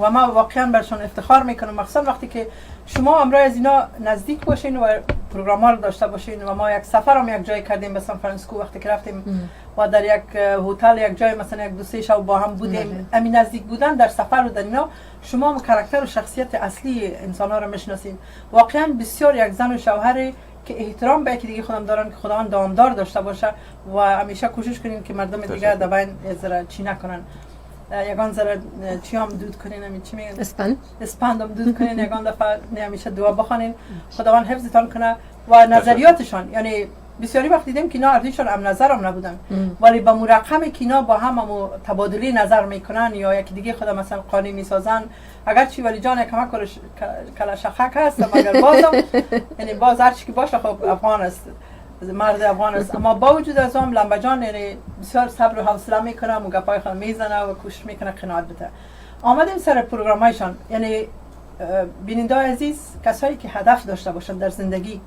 و ما واقعا برشون افتخار میکنم، مخصوصا وقتی که شما امروز از اینا نزدیک باشین و پروگرام ها رو داشته باشین. و ما یک سفر هم یک جای کردیم به سان فرانسیسکو وقتی که رفتیم و در یک هتل یک جای مثلا یک 2-3 شب با هم بودیم. همین نزدیک بودن در سفر و در اینا شما کاراکتر و شخصیت اصلی انسان ها رو میشناسین. واقعا بسیار یک زن و شوهری که احترام به یکی دیگه خودم دارن که خداوند دامدار داشته باشه و همیشه کوشش کنین که مردم دیگه دوین زره چی نکنن. یگان زره چی هم دود کنین، همین چی میگن اسپند هم دود کنین. یگان دفعه همیشه دعا بخونین خداوند حفظتان کنه و نظریاتشان یعنی بسیاری وقت دیدیم که اینا اردیشان هم نظر هم نبودن ولی با مرقمی که اینا با هم تبادلی نظر میکنن یا یکی دیگه خود مثلا قانون میسازن اگر چی ولی جان کمک کلا شخک هست مگر بازم یعنی باز هرچی که باشه خب افغان است مرد افغان است اما با وجود از اون لمبا جان یعنی بسیار صبر و حوصله میکنه و گپای خود میزنه و کوشش میکنه قناعت بده. آمدیم سر پروگرامایشان یعنی بیننده عزیز کسایی که هدف داشته باشند در زندگی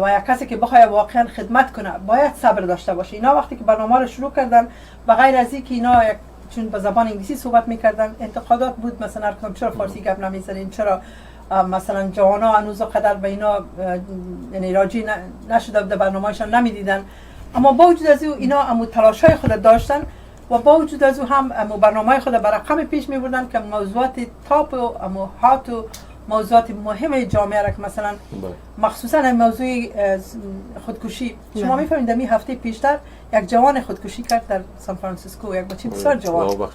و یک کسی که بخواد واقعا خدمت کنه باید صبر داشته باشه. اینا وقتی که برنامه رو شروع کردن و غیر از اینکه اینا چون به زبان انگلیسی صحبت میکردن انتقادات بود مثلا چرا فارسی گپ نمیزنین چرا مثلا جوانا هنوز قدر به اینا یعنی راجی نشده در برنامه‌شان نمیدیدن اما با وجود از اینا امو تلاشای خود داشتن و با وجود از هم امو برنامه خود بر رقم پیش میبردن که موضوعات تاپ و امو هات و موضوعات مهم جامعه را که مثلا مخصوصا موضوع خودکشی شما میفهمید می هفته پیشتر یک جوان خودکشی کرد در سان فرانسیسکو یک بچه بسیار جوان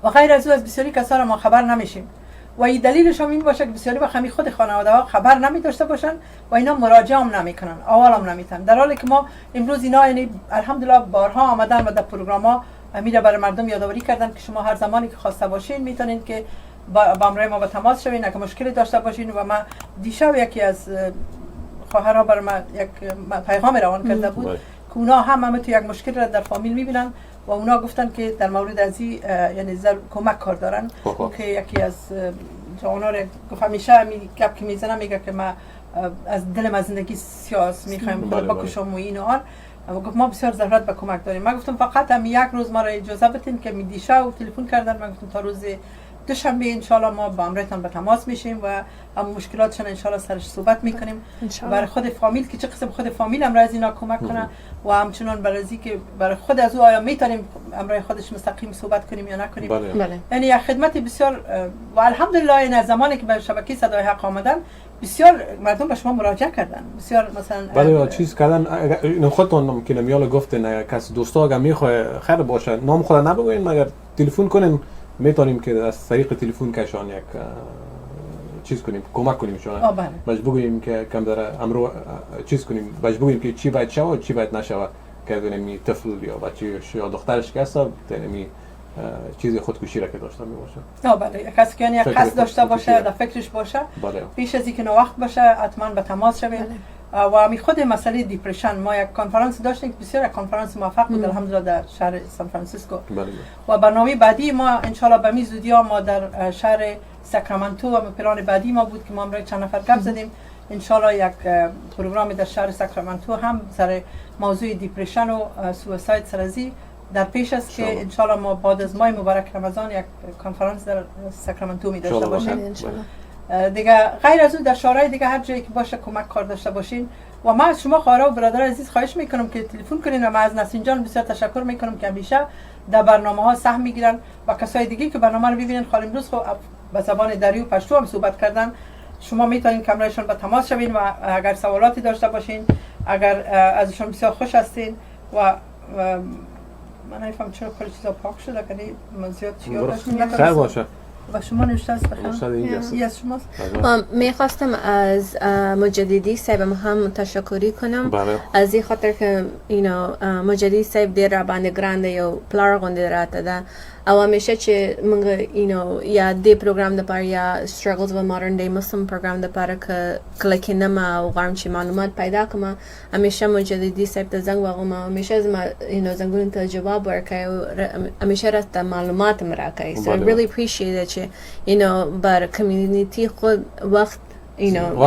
و غیر از او از بسیاری کسا را ما خبر نمیشیم و این دلیلش هم این باشه که بسیاری با خمی خود خانواده ها خبر نمی داشته باشن و اینا مراجعه هم نمیکنن اول هم نمیتن در حالی که ما امروز اینا یعنی الحمدلله بارها آمدن و در پروگرام ها میره برای مردم یادآوری کردن که شما هر زمانی که خواسته باشین میتونین که با امروی ما به تماس شوین اگه مشکلی داشته باشین و ما دیشب یکی از خواهرها برای ما یک پیغام روان کرده بود که اونا هم تو یک مشکل را در فامیل میبینن و اونا گفتن که در مورد ازی یعنی کمک کار دارن که یکی از جوانا را گفت همیشه گپ که میزنه میگه که ما از دلم از زندگی سیاس میخوایم بکشم و این و آن و گفت ما بسیار ضرورت به کمک داریم. من گفتم فقط هم یک روز ما را اجازه بدین که دیشب تلفن کردن من گفتم تا روز دوشنبه انشالله ما با امرتان به تماس میشیم و هم مشکلاتشون انشالله سرش صحبت میکنیم برای خود فامیل که چه قسم خود فامیل هم از اینا کمک کنه و همچنان برای که برای خود از او آیا میتونیم امرای خودش مستقیم صحبت کنیم یا نکنیم. بله. یعنی یک خدمت بسیار و الحمدلله این از زمانی که به شبکه صدای حق آمدن بسیار مردم به شما مراجعه کردن بسیار مثلا بله چیز کردن خودتون ممکنه میال گفتن کسی دوستا اگه میخواد خیر باشه نام خود نبگوین مگر تلفن کنین میتونیم که از طریق تلفن کشان یک چیز کنیم کمک کنیم شما باش بگوییم که کم داره امرو چیز کنیم باش بگوییم که چی باید شود چی باید نشود که می طفل یا بچه یا دخترش که هست می چیز خودکشی را که داشته می باشه بله کسی که یعنی یک قصد داشته باشه در فکرش باشه پیش از اینکه وقت باشه حتما به تماس شوید و همی خود مسئله دیپرشن ما یک کنفرانس داشتیم که بسیار کنفرانس موفق بود الحمدلله در شهر سان فرانسیسکو و برنامه بعدی ما انشالله به می زودی ما در شهر ساکرامنتو و پلان بعدی ما بود که ما برای چند نفر گپ زدیم انشالله یک پروگرام در شهر ساکرامنتو هم سر موضوع دیپرشن و سویساید سرازی در پیش است که انشالله ما بعد از ماه مبارک رمضان یک کنفرانس در ساکرامنتو می داشته باشیم دیگه غیر از اون در شهرهای دیگه هر جایی که باشه کمک کار داشته باشین و ما از شما خواهرها و برادر عزیز خواهش میکنم که تلفن کنین و ما از نسرین جان بسیار تشکر میکنم که همیشه در برنامه ها سهم میگیرن و کسای دیگه که برنامه رو ببینن خالی امروز خب به زبان دری و پشتو هم صحبت کردن شما میتونین کامرایشون به تماس شوین و اگر سوالاتی داشته باشین اگر ازشون بسیار خوش هستین و من نمیفهم چرا کلی چیزا پاک شده که زیاد چیزا داشتیم خیر باشه و شما نوشته است بخیر میخواستم از مجددی صاحب هم تشکری کنم از این خاطر که مجددی صاحب دیر رابانه گرانده یا پلار گنده راته ده او همیشه چه منگه یا دی پروگرام ده پر یا struggles و modern day Muslim پروگرام ده پر که کلکی نما و غرم چی معلومات پیدا کنم همیشه مجددی صاحب ده زنگ واقعا همیشه از ما زنگون تا جواب ورکه و همیشه رست معلومات مراکه so I really appreciate it بر کمیونیتی خود وقت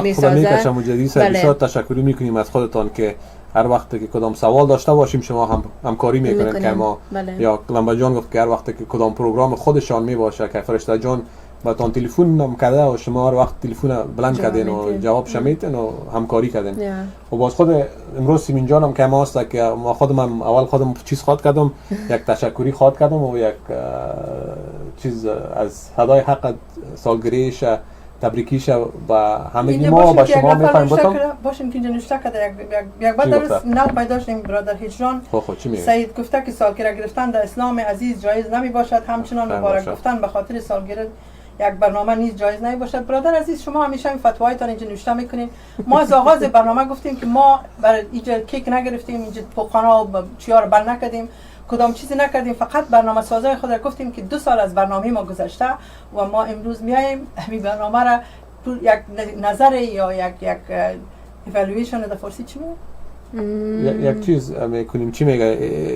میسازه مجددی صاحب بسیار تشکری میکنیم از خودتان که هر وقت که کدام سوال داشته باشیم شما هم همکاری میکنین که ما یا لمبا جان گفت که هر وقت که کدام پروگرام خودشان می باشه که فرشته جان با تان تلفن نم کرده و شما هر وقت تلفن بلند کردین و جواب شمیتین و همکاری کردین و باز خود امروز سیمین جانم که ما است که ما خودم اول خودم چیز خواد کردم یک تشکری خواد کردم و یک چیز از صدای حق سالگریش تبریکیش با همگی ما با شما میخوایم باشیم که اینجا نوشته کرده یک بعد درست نو پیدا شدیم برادر هجران سعید گفته که سالگرد گرفتن در اسلام عزیز جایز نمی باشد همچنان مبارک گفتن به خاطر سالگرد یک برنامه نیز جایز نمی باشد. برادر عزیز شما همیشه این فتوایتان اینجا نوشته میکنین. ما از آغاز برنامه گفتیم که ما برای اینجا کیک نگرفتیم، اینجا پوخانا و چیا رو بند نکردیم، کدام چیزی نکردیم، فقط برنامه سازای خود را گفتیم که 2 سال از برنامه ما گذشته و ما امروز میایم همین برنامه را یک نظر یا یک evaluation در فارسی چی میگه؟ یک چیز میکنیم چی میگه،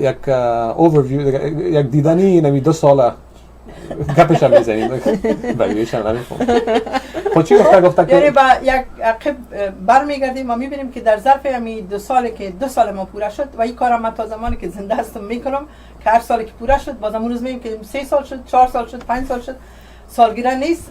یک اوورویو، یک دیدنی نمی 2 ساله گپش هم میزنیم evaluation نمیفهم. خود چی گفته که یعنی با یک عقب برمیگردیم و میبینیم که در ظرف همین 2 سالی که 2 سال ما پوره شد و این کارم من تا زمانی که زنده هستم میکنم که هر سالی که پوره شد بازم اون روز میگیم که 3 سال شد، 4 سال شد، 5 سال شد. سالگیره نیست،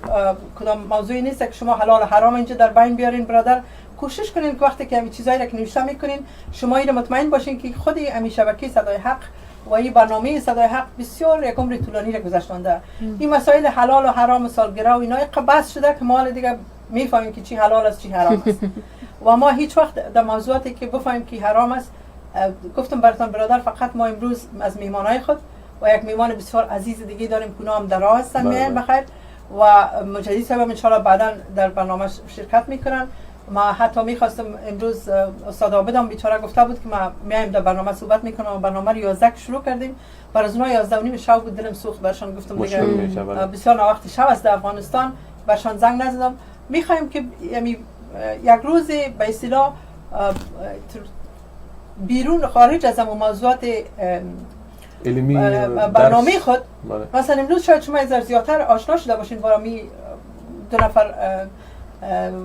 کدام موضوعی نیست که شما حلال و حرام اینجا در بین بیارین. برادر کوشش کنین که وقتی که همین چیزایی را که نوشته میکنین شما این مطمئن باشین که خود همین شبکه صدای حق و این برنامه صدای حق بسیار یک عمر طولانی را گذشتانده. این مسائل حلال و حرام سالگیره و اینا بحث شده که ما دیگه میفهمیم که چی حلال است چی حرام است و ما هیچ وقت در موضوعاتی که بفهمیم که حرام است گفتم براتون برادر، فقط ما امروز از میهمانای خود و یک میهمان بسیار عزیز دیگه داریم که هم در راه هستن میان بخیر و مجدد صاحب ان شاء الله بعدا در برنامه شرکت میکنن. ما حتی میخواستم امروز استاد عابدم بیچاره گفته بود که ما میایم در برنامه صحبت میکنم و برنامه رو 11 شروع کردیم. برای از اونها 11:30 شب بود، دلم سوخت برشان، گفتم دیگه بسیار وقت شب است در افغانستان، برشان زنگ نزدم. میخوایم که یک روز به اصطلاح بیرون خارج از موضوعات علمی برنامه خود مثلا امروز شاید شما از زیادتر آشنا شده باشین با می 2 نفر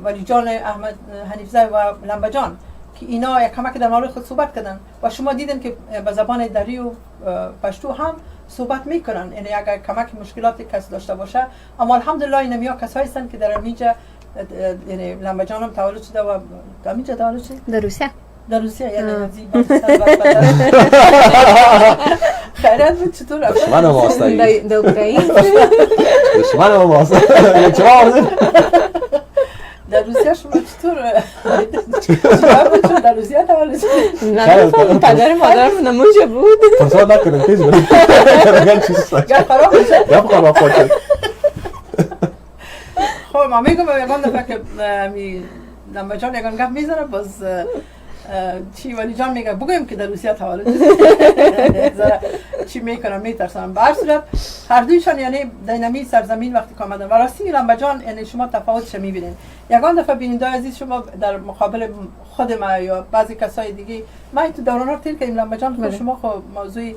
ولی جان احمد حنیفزاده و لمبجان که اینا یک کمک در مورد خود صحبت کردن و شما دیدن که به زبان دری و پشتو هم صحبت میکنن. یعنی اگر کمک مشکلاتی کس داشته باشه، اما الحمدلله این میا کسایی هستن که در اینجا، یعنی لمبجان هم تولد شده و در اینجا تولد شده در روسیه. در روسیه یعنی زیبا خیرت بود. چطور دشمن ماستایی در اوکراین دشمن ماستایی چرا در روسیه شما چطور در روسیه تولد نه پدر مادرم نموشه بود فرصت نکنم تیز بریم گر خراب میشه. گپ خراب کنه. خب ما میگم یگان دفعه که لمبجان یگان گپ میزنه باز چی ولی جان میگه بگویم که در روسیه تولد چی میکنم میترسم. به هر صورت هر دویشان یعنی دینامی سرزمین وقتی که آمدن و راستی لمبجان یعنی شما تفاوتش میبینین. یگان دفعه بیننده عزیز شما در مقابل خود ما یا بعضی کسای دیگه ما تو دوران ها تیر کردیم لمبجان خود شما خب موضوع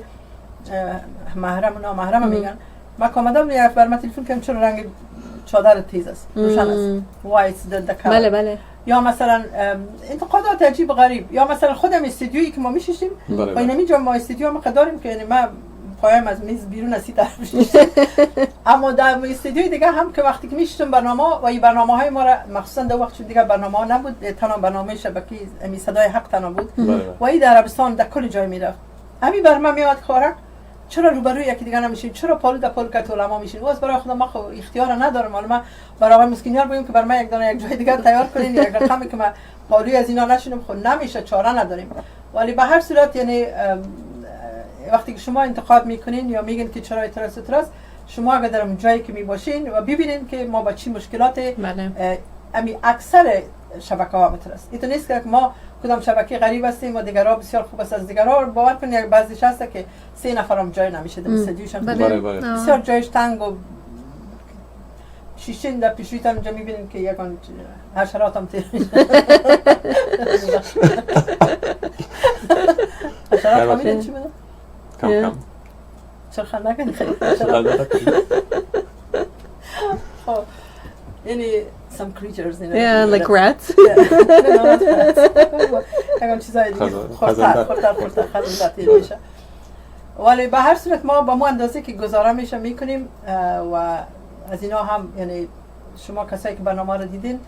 محرم و نامحرم میگن. ما آمدم یک بار ما تلفن کردم چرا رنگ چادر تیز است روشن است وایت دکا. بله بله. یا مثلا انتقادات عجیب و غریب، یا مثلا خودم استودیویی که ما میشیم و اینجا ما استودیو ما داریم که یعنی ما پایم از میز بیرون از طرف میشیم اما در استودیوی دیگه هم که وقتی که میشیم برنامه و این برنامه‌های ما را مخصوصا در وقت دیگه برنامه نبود، تنها برنامه شبکه امی صدای حق تنها بود و این در عربستان در کل جای میرفت. همین برنامه میاد خارق چرا روبروی یکی دیگه نمیشیم، چرا پالو در پالو کت علما میشین. واس برای خودم ما اختیار ندارم، حالا ما برای آقای مسکینیار بگیم که برای من یک دانه یک جای دیگه تیار کنین یا اگر کمی که ما پالوی از اینا نشونیم خود نمیشه، چاره نداریم. ولی به هر صورت یعنی وقتی که شما انتقاد میکنین یا میگین که چرا اعتراض شما اگر در جایی که میباشین و ببینین که ما با چی مشکلات امی اکثر شبکه‌ها مترس این نیست که ما کدام شبکه غریب هستیم و دیگرها بسیار خوب است از دیگرها. باور کنید یک بعضیش هست که 3 نفرم جای نمیشه در استودیوشون بسیار جایش تنگ و شیشین در پیشویت هم اینجا میبینیم که یکان حشرات هم تیر میشه. حشرات فهمیدین چی بودن؟ کم چرا خنده کنید خیلی خب یعنی some creatures in yeah like rats اگه چیزای دیگه خورتر خزندتی میشه. ولی به هر صورت ما با مو اندازه که گزاره میشه میکنیم و از اینا هم یعنی شما کسایی که برنامه رو دیدین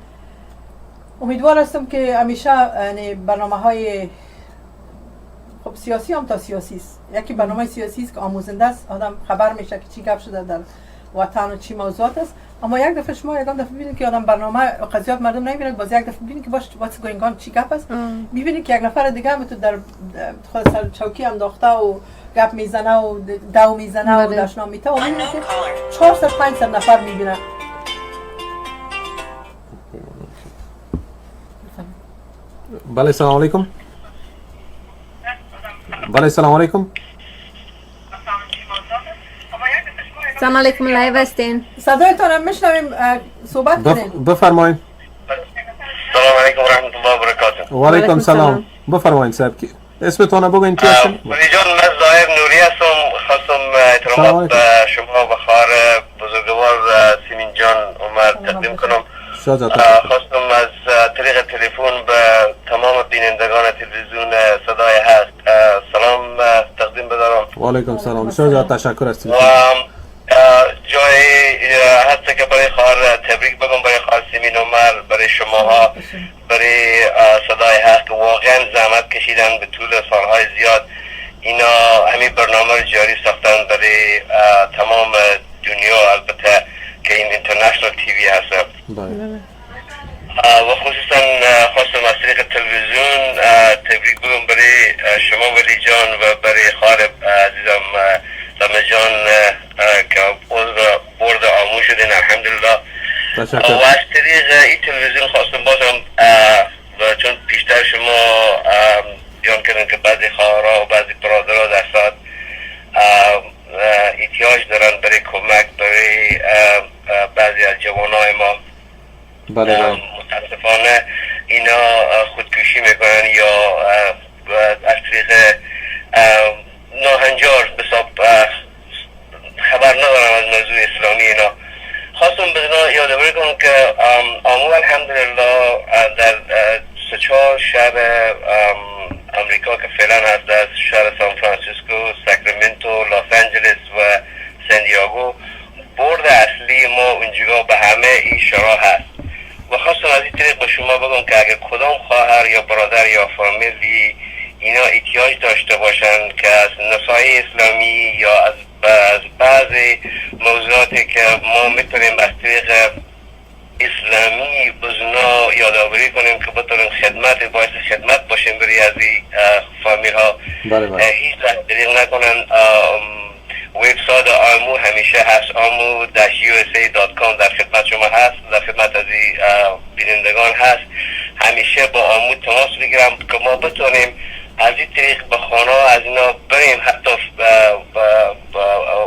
امیدوار هستم که همیشه یعنی برنامه های خب سیاسی هم تا سیاسی است. یکی برنامه سیاسی است که آموزنده است، آدم خبر میشه که چی گپ شده در وطن و چی موضوعات است. اما یک دفعه شما یک دفعه ببینید که آدم برنامه قضیات مردم نمیبینه، باز یک دفعه ببینید که باش what's going on چی گپ است، میبینید که یک نفر دیگه هم تو در خود سر چوکی انداخته و گپ میزنه و دو میزنه و داشنا میته و میبینید که 400-500 نفر میبینه بله سلام علیکم. بله سلام علیکم. سلام علیکم، لایو هستین. صدایتان هم میشنویم، صحبت کنین. بفرمایید. سلام علیکم و رحمت الله و برکاته. و علیکم سلام. بفرمایید صاحب. اسمتون بگوین چی هستین؟ ولی جان من ظاهر نوری هستم. خواستم احترامات به شما و خواهر بزرگوار سیمین جان عمر تقدیم کنم. خواستم از طریق تلفن به تمام بینندگان تلویزیون صدای هست سلام تقدیم بدارم. و علیکم سلام. بسیار تشکر از تلفن. جای هست که برای خواهر تبریک بگم، برای خواهر سیمین عمر، برای شماها، برای صدای هست که واقعا زحمت کشیدن به طول سالهای زیاد. اینا همین برنامه رو جاری ساختن برای تمام دنیا، البته که این اینترنشنال تیوی هست. و خصوصا خواستم از طریق تلویزیون تبریک بگم برای شما ولی جان و برای خواهر عزیزم سمه جان که عضو بورد آمو شدین الحمدلله. و از طریق این تلویزیون خواستم بازم چون پیشتر شما بیان کردن که بعضی خواهرها و بعضی برادرها در ساعت احتیاج دارن برای کمک برای بعضی از جوانای ما. متاسفانه اینا خودکشی میکنن یا از طریق ناهنجار بساب خبر ندارم از موضوع اسلامی اینا. خواستم بدنا یادآوری کنم که آمو الحمدلله در 3-4 شهر امریکا که فعلا هست، در شهر سان فرانسیسکو، ساکرامنتو، لاس آنجلس و سان دیاگو، بورد اصلی ما اونجا به همه این شهرها هست. و خواستم از این طریق به شما بگم که اگر کدام خواهر یا برادر یا فامیلی اینا احتیاج داشته باشن که از نصایح اسلامی یا از بعضی موضوعاتی که ما میتونیم از طریق اسلامی بزنا یادآوری کنیم که بتونیم باعث خدمت باشیم برای از این فامیل ها. هیچ دریغ نکنن. وبسایت آمو همیشه هست، amu-usa.com در خدمت شما هست، در خدمت از بینندگان هست. همیشه با آمو تماس بگیرم که ما بتونیم از این طریق به خانه از اینا بریم. حتی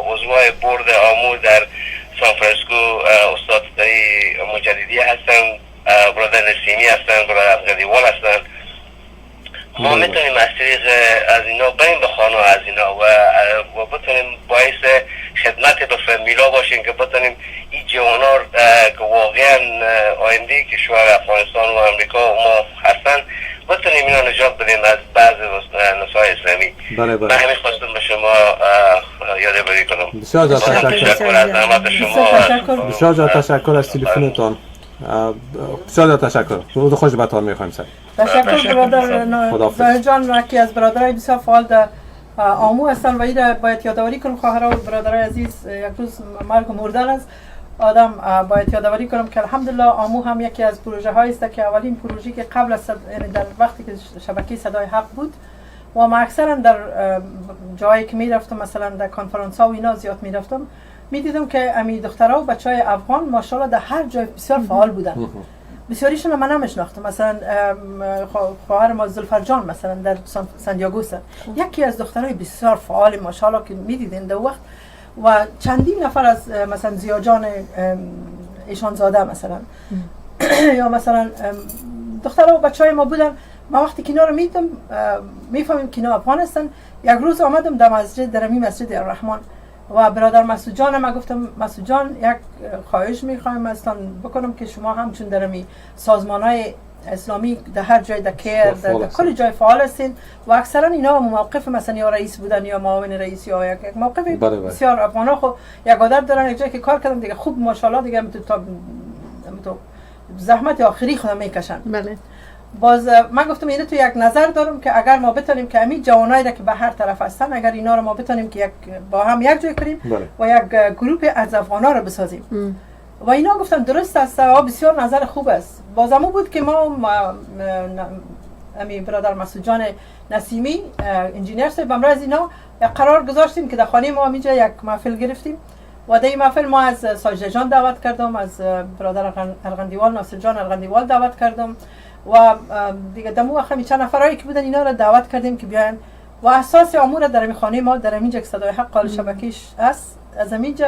عضوای بورد آمو در سان فرانسیسکو استاد مجددی هستن، برادر نسیمی هستن، برادر افغانیوال هستن. ما میتونیم از طریق از اینا بریم به خانه از اینا و بتونیم باعث خدمت به فامیلا باشیم که بتونیم این جوانا که واقعا آینده کشور افغانستان و امریکا و ما هستن بتونیم اینا نجات بدیم از بعض نصایح اسلامی. من همین خواستم به شما یادآوری کنم. بسیار تشکر از زحمت شما. بسیار تشکر از تلفنتان. بسیار تشکر. روز خوش بهتان میخوایم سر. تشکر برادر زاهد جان، یکی از برادرای بسیار فعال در آمو هستن و این باید یادآوری کنم خواهرها و برادرای عزیز یک روز مرگ و مردن است. آدم باید یادآوری کنم که الحمدلله آمو هم یکی از پروژه هایی است که اولین پروژه که قبل از یعنی در وقتی که شبکه صدای حق بود و ما اکثرا در جایی که میرفتم مثلا در کنفرانس ها و اینا زیاد میرفتم میدیدم که امی دخترها و بچهای افغان ماشاءالله در هر جای بسیار فعال بودن. بسیاریشون من نمیشناختم. مثلا خواهر ما زلفر جان مثلا در سان دیاگو است، یکی از دخترای بسیار فعال ماشاءالله که میدیدین در وقت. و چندین نفر از مثلا زیا جان ایشان زاده مثلا یا مثلا دخترها و بچهای ما بودن. ما وقتی که اینا رو میدیدم میفهمیم که اینا افغان هستن. یک روز آمدم در مسجد، در امی مسجد الرحمن و برادر مسعود جان ما گفتم مسعود جان یک خواهش میخوایم ازتان بکنم که شما همچون در امی سازمان‌های اسلامی در هر جای در کیر در کل جای فعال هستین و اکثرا اینا موقف مثلا یا رئیس بودن یا معاون رئیس یا یک موقف بسیار افغانا خو یک عادت دارن یک جایی که کار کردن دیگه خوب ماشاءالله دیگه تو زحمت آخری خودم میکشن. بله. باز من گفتم اینه تو یک نظر دارم که اگر ما بتونیم که همین جوانایی را که به هر طرف هستن اگر اینا رو ما بتونیم که با هم یک جای کنیم و یک گروه از افغانا رو بسازیم. و اینا گفتن درست است و بسیار نظر خوب است. بازمو بود که ما امی برادر مسعود جان نسیمی انجینیر صاحب امروز از اینا یک قرار گذاشتیم که در خانه ما اینجا یک محفل گرفتیم و در این محفل ما از ساجده جان دعوت کردم، از برادر ارغندیوال ناصر جان ارغندیوال دعوت کردم و دیگه دمو وقت چند نفرایی که بودن اینا رو دعوت کردیم که بیاین و اساس امور در خانه ما در اینجا که صدای حق قال شبکیش است، از اینجا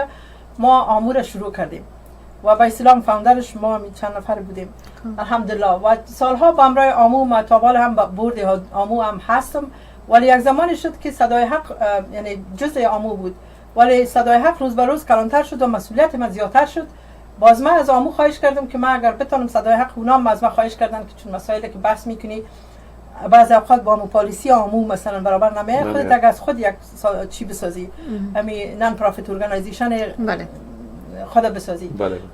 ما امور شروع کردیم و با اسلام فاوندرش ما هم چند نفر بودیم الحمدلله و سالها با امرای آمو ما تابال هم برد آمو هم هستم، ولی یک زمانی شد که صدای حق یعنی جزء آمو بود، ولی صدای حق روز به روز کلانتر شد و مسئولیت من زیادتر شد. باز من از آمو خواهش کردم که من اگر بتونم صدای حق، اونام از من خواهش کردن که چون مسائلی که بحث میکنی بعضی اوقات با پالیسی آمو مثلا برابر نمیاد، خودت اگر از خود یک چی بسازی امی نان پروفیت ارگانایزیشن خود بسازی.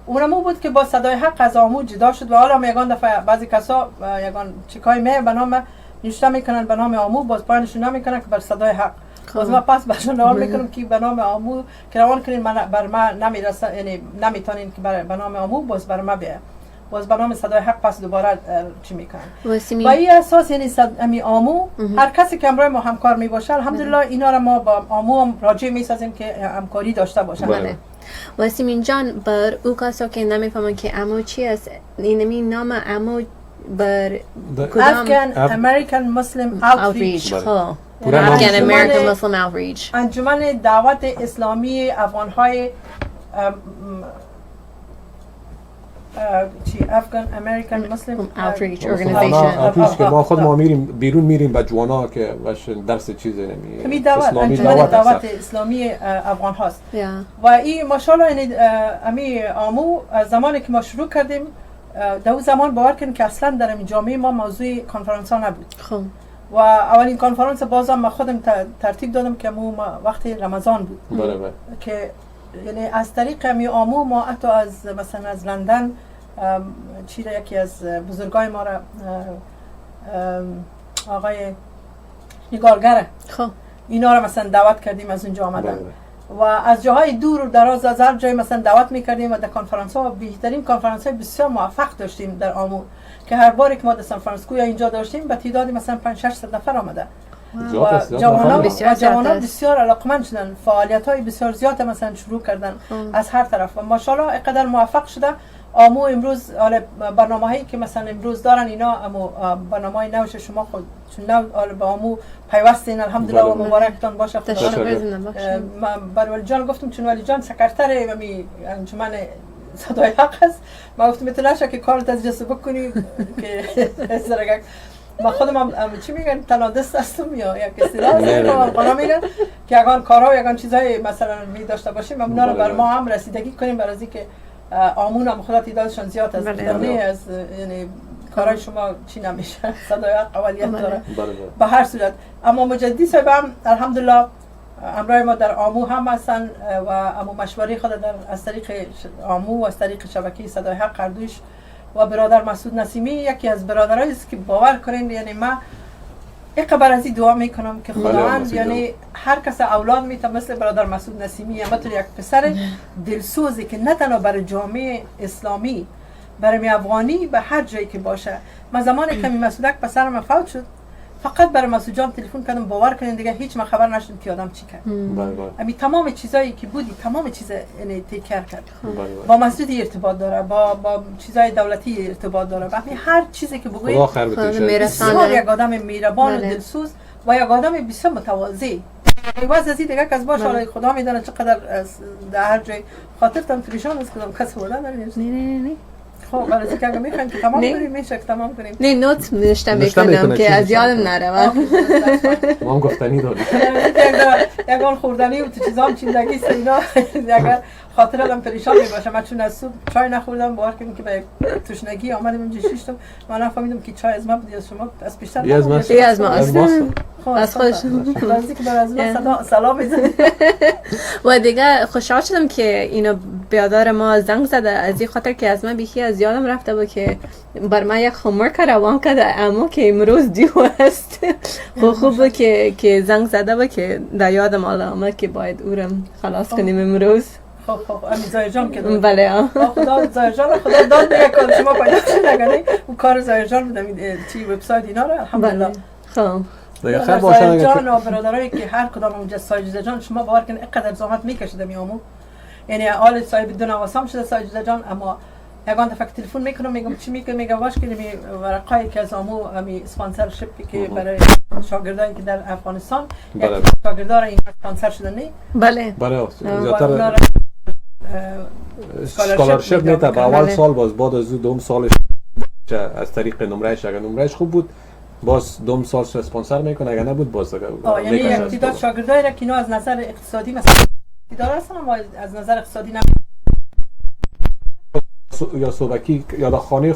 اونمو بود که با صدای حق از آمو جدا شد و حالا یگان دفعه بعضی کسا یگان چیکای می به نام نوشته میکنن به نام آمو، باز پایینش نمیکنن که بر صدای حق. باز ما پس برشون نوار میکنم که به نام آمو که روان کنین بر ما نمیرسه، یعنی نمیتونین که به نام آمو باز بر ما بیه، باز به نام صدای حق پس دوباره چی میکنن. با این اساس یعنی امی آمو هر کسی که امروز ما همکار میباشه الحمدلله اینا را ما با آمو هم راجع میسازیم که همکاری داشته باشه. بله. وسیمین جان، بر او کسا که نمیفهمن که امو چی است، اینمی نام امو بر کدام Afghan American Muslim Outreach. Afghan American Muslim Outreach. انجمن دعوت اسلامی افغان‌های Afghan American Muslim Outreach Organization. Outreach که ما خود ما میریم بیرون، میریم با جوانا که باش درس چیزی نمی دعوت اسلامی افغان هاست و این ماشاءالله یعنی امی آمو زمانی که ما شروع کردیم در اون زمان باور کنید که اصلا در این جامعه ما موضوع کنفرانس ها نبود. و اولین کنفرانس بازم ما خودم ترتیب دادم که وقتی رمضان بود که یعنی از طریق امی آمو ما حتی از مثلا از لندن یکی از بزرگای ما را آقای نگارگره اینا را مثلا دعوت کردیم، از اونجا آمدن و از جاهای دور و دراز از هر جای مثلا دعوت میکردیم و در کنفرانس ها بهترین کنفرانس های بسیار موفق داشتیم در آمو که هر باری که ما در سان فرانسیسکو یا اینجا داشتیم به تعدادی مثلا 500-600 نفر آمده و جوانان بسیار علاقمند شدن، فعالیت های بسیار زیاد مثلا شروع کردن از هر طرف و ماشاءالله اینقدر موفق شده. آمو امروز برنامه هایی که مثلا امروز دارن اینا برنامه های نوش شما خود چون نو با آمو پیوستین الحمدلله و مبارکتان باشه. بر ولی جان گفتم چون ولی جان سکرتر انجمن صدای حق هست، ما گفتم میتونه که کارت از جسد بکنی که زرگک ما خودم هم چی میگن تنادست هستم یا یک اصطلاح قانا میگن که اگر کارها و اگر چیزای مثلا می داشته باشیم اونا رو بر ما هم رسیدگی کنیم برای اینکه آمون هم خدا تعدادشان زیاد است، از یعنی کارهای شما چی نمیشه، صدای حق اولیت داره به هر صورت. اما مجددی صاحب هم الحمدلله امرای ما در آمو هم هستن و امو مشوری خود در از طریق آمو و از طریق شبکه صدای حق قردوش و برادر مسعود نسیمی یکی از برادرایی است که باور کنین یعنی من یک قبر از این دعا میکنم که خداوند یعنی هر کس اولاد میته مثل برادر مسعود نسیمی یا مثل یک پسر دلسوزی که نه تنها برای جامعه اسلامی برای افغانی به هر جایی که باشه. من زمانی که مسعودک پسرم فوت شد فقط برای مسعود جان تلفن کردم، باور کنین دیگه هیچ من خبر نشدم که آدم چی کرد. امی تمام چیزایی که بودی تمام چیز یعنی تکرار کرد. با مسعود ارتباط داره، با چیزای دولتی ارتباط داره، و هر چیزی که بگویی خدا خیر بده. یک آدم مهربان و دلسوز و یک آدم بسیار متواضع. واز از این دیگه کس باشه حالا خدا میدونه چقدر در هر جای خاطرتم پریشان است کدام کس بوده نه خب برای اینکه اگه میخواین که تمام کنیم میشه که تمام کنیم. نه نوت نوشته میکنم که از یادم نره. ما هم گفتنی داریم یکان خوردنی و تو چیزام چیندگی اینا اگر خاطرم پریشان میباشه. من چون از صبح چای نخوردم باور کنیم که به تشنگی آمدم اینجا شیشتم من نفهمیدم که چای از من بود یا شما از پیشتر از ما از خودش لازم که برای از من سلام بزنید. و دیگه خوشحال شدم که اینو بیادار ما زنگ زده از این خاطر که از من بیخی از یادم رفته بود که بر من یک هومورک روان کرده اما که امروز دیو است. خوب بود که زنگ زده بود که در یادم آمد که باید او رو خلاص کنیم امروز. خب امی زایر جان که داد. بله خدا زایر جان خدا داد دیگه کار شما پیدا شد نگه اون کار زایر جان بودم چی وبسایت اینا رو الحمدلله. خب خیر باشه زایر جان و برادرایی که هر کدام اونجا ساجد جان شما باور کن اینقدر زحمت میکشیدم میامو، یعنی حال صاحب دو نواسام شده ساجد جان اما یگان دفعه تلفن میکنم میگم چی میگه واش که می ورقایی که از آمو می اسپانسرشیپی که برای شاگردایی که در افغانستان شاگردان این اسپانسر شدن نه بله زیادتر اسکالرشیپ میده با اول سال باز بعد از دوم سالش از طریق نمرهش اگر نمرهش خوب بود باز دوم سالش اسپانسر میکنه اگر نبود باز یعنی یک تعداد شاگردایی را که اینا از نظر اقتصادی مثلا اداره هستن اما از نظر اقتصادی یا صوبکی یا در خانه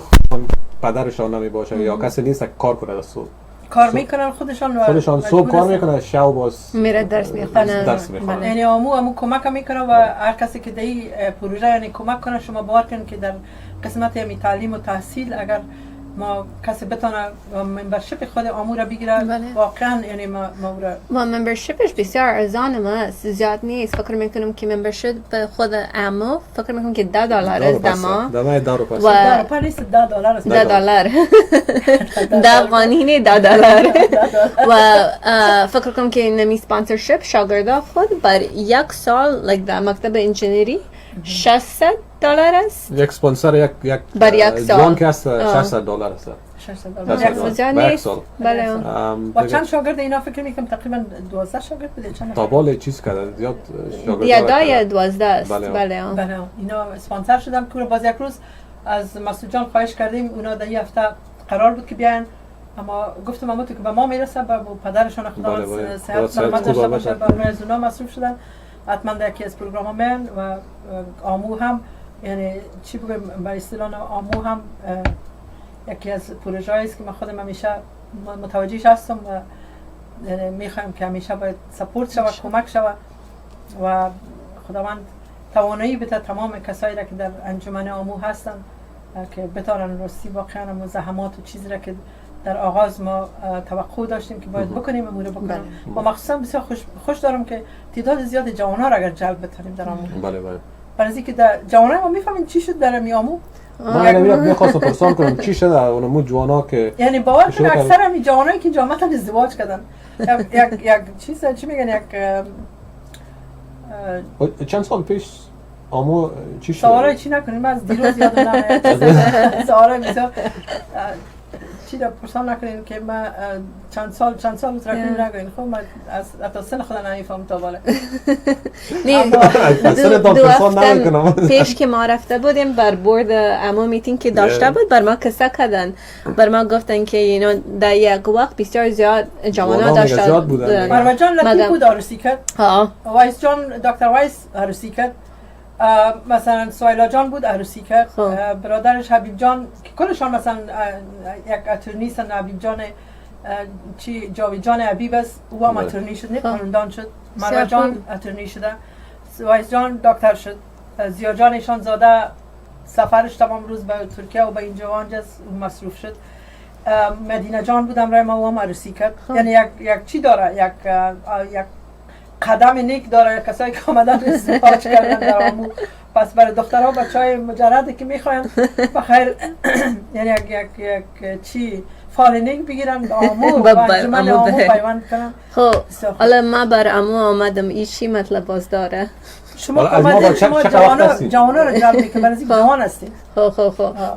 پدرشان نمی باشه یا کسی نیست که کار کنه در صبح کار میکنن خودشان صبح کار میکنه شب باز میره درس میخونه یعنی امو کمک میکنه و هر کسی که در این پروژه یعنی کمک کنه شما باور کنید که در قسمت یعنی تعلیم و تحصیل اگر ما کسی بتونه ممبرشیپ خود امو را بگیره واقعا یعنی ما و ممبرشیپش بسیار ارزانه است زیاد نیست فکر میکنم که ممبرشیپ خود امو فکر میکنم که $10 است دمای دارو پس دارو پر نیست $10 است $10 افغانی $10 و فکر کنم که نمی اسپانسرشیپ شاگردا خود بر یک سال در مکتب انجینری $600 است یک اسپانسر یک بر یک سال جوان که است $600 است بله و چند شاگرد اینا فکر میکنم تقریبا 12 شاگرد بوده چند تا بالا چیز کرده زیاد شاگرد یا 12 است بله اینا اسپانسر شدم که باز یک روز از مسعود جان خواهش کردیم اونا در این هفته قرار بود که بیان اما گفتم امو تو که به ما میرسه با پدرشان خداوند صحت سلامت داشته باشه برای از اونا مصروف شدن حتما در یکی از پروگرام من و آمو هم یعنی چی بگم به اصطلاح آمو هم یکی از پروژه‌ای است که من خودم همیشه متوجهش هستم و یعنی میخوایم که همیشه باید سپورت شود کمک شود و خداوند توانایی بده تمام کسایی را که در انجمن آمو هستن که بتونن راستی واقعا زحمات و چیزی را که در آغاز ما توقع داشتیم که باید بکنیم امور بکنیم و مخصوصا بسیار خوش دارم که تعداد زیاد جوان‌ها را اگر جلب بتونیم در آمو بله برای اینکه در جوانای ما میفهمین چی شد در آمو من میخواستم پرسان کنم چی شده اونمو جوانا که یعنی باور کن اکثر همین جوانایی که جامعه ازدواج کردن یک چیز چی میگن یک چند سال پیش آمو چی شد؟ سوالای چی نکنیم از دیروز یادم نمیاد سوالای بسیار چی را پرسان نکنیم که ما چند سال ترکیم نگویم خب من از سن خدا نمیفهم تا بالا دو هفته پیش که ما رفته بودیم بر بورد امو میتینگ که داشته بود بر ما کسا کردن بر ما گفتن که اینا در یک وقت بسیار زیاد جوانا داشته بودن مروه جان لطیف بود عروسی کرد وایس جان دکتر وایس عروسی کرد مثلا سویلا جان بود عروسی کرد برادرش حبیب جان که کلشان مثلا یک اترنی سن حبیب جان چی جاوید جان حبیب است او هم اترنی شد نه قانوندان شد مروه جان اترنی شده وایس جان دکتر شد زیا جان ایشان زاده سفرش تمام روز به ترکیه و به این جوان مصروف شد مدینه جان بودم رای ما او هم عروسی کرد یعنی یک چی داره یک قدم نیک داره کسایی که آمدن ازدواج کردن در آمو پس برای دخترها بچهای مجردی که میخواین بخیر یعنی یک چی فالینگ بگیرن به آمو و انجمن آمو پیوند کنن خب حالا ما بر آمو آمدم این چی مطلب باز داره شما جوانا رو جلب میکنه برای اینکه جوان هستید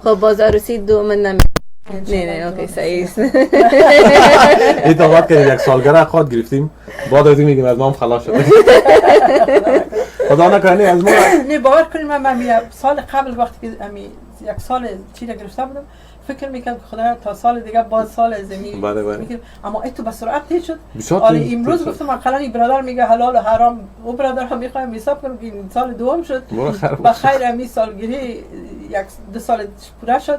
خب باز عروسی دو من نمی نه اوکی صحیح است این تا وقت که یک سالگرد خود گرفتیم بعد از این میگیم از ما هم خلاص شد خدا نکنه از ما نه باور کنید من سال قبل وقتی که یک سال چی را گرفته بودم فکر میکنم که خدا تا سال دیگه باز سال زمین میگم اما این تو به سرعت تیز شد آره امروز گفتم اقلا برادر میگه حلال و حرام او برادر هم میخوایم حساب کنم که این سال دوم شد بخیر امی سالگیری یک دو سال پوره شد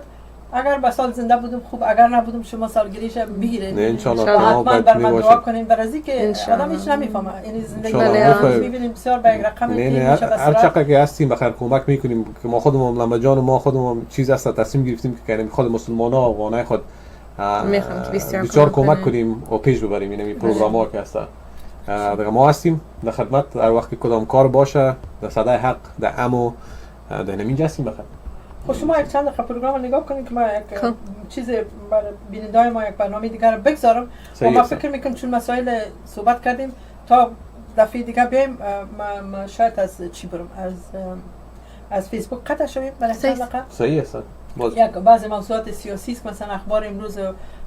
اگر به سال زنده بودم خوب اگر نبودم شما سالگیریش بگیرید نه انشالله حتما بر من دعا کنین برای که آدم هیچ نمیفهمه یعنی زندگی میبینیم بسیار به یک رقم میشه هر چقدر که هستیم بخیر کمک میکنیم که ما خودمون لما جان ما خودمون چیز است تصمیم گرفتیم که یعنی خود مسلمان‌ها و افغانای خود بسیار کمک کنیم و پیش ببریم این پروگرام‌ها که هست دیگه ما هستیم در خدمت هر وقت که کدام کار باشه در صدای حق در امو در همینجا هستیم بخیر خب شما یک چند دقیقه پروگرام رو نگاه کنید که ما یک چیز برای بیننده‌های ما یک برنامه دیگر رو بگذارم و ما فکر میکنم چون مسائل صحبت کردیم تا دفعه دیگه بیایم ما شاید از چی برم از فیسبوک قطع شویم برای سابقه. صحیح است. یک بعضی موضوعات سیاسی است، مثلا اخبار امروز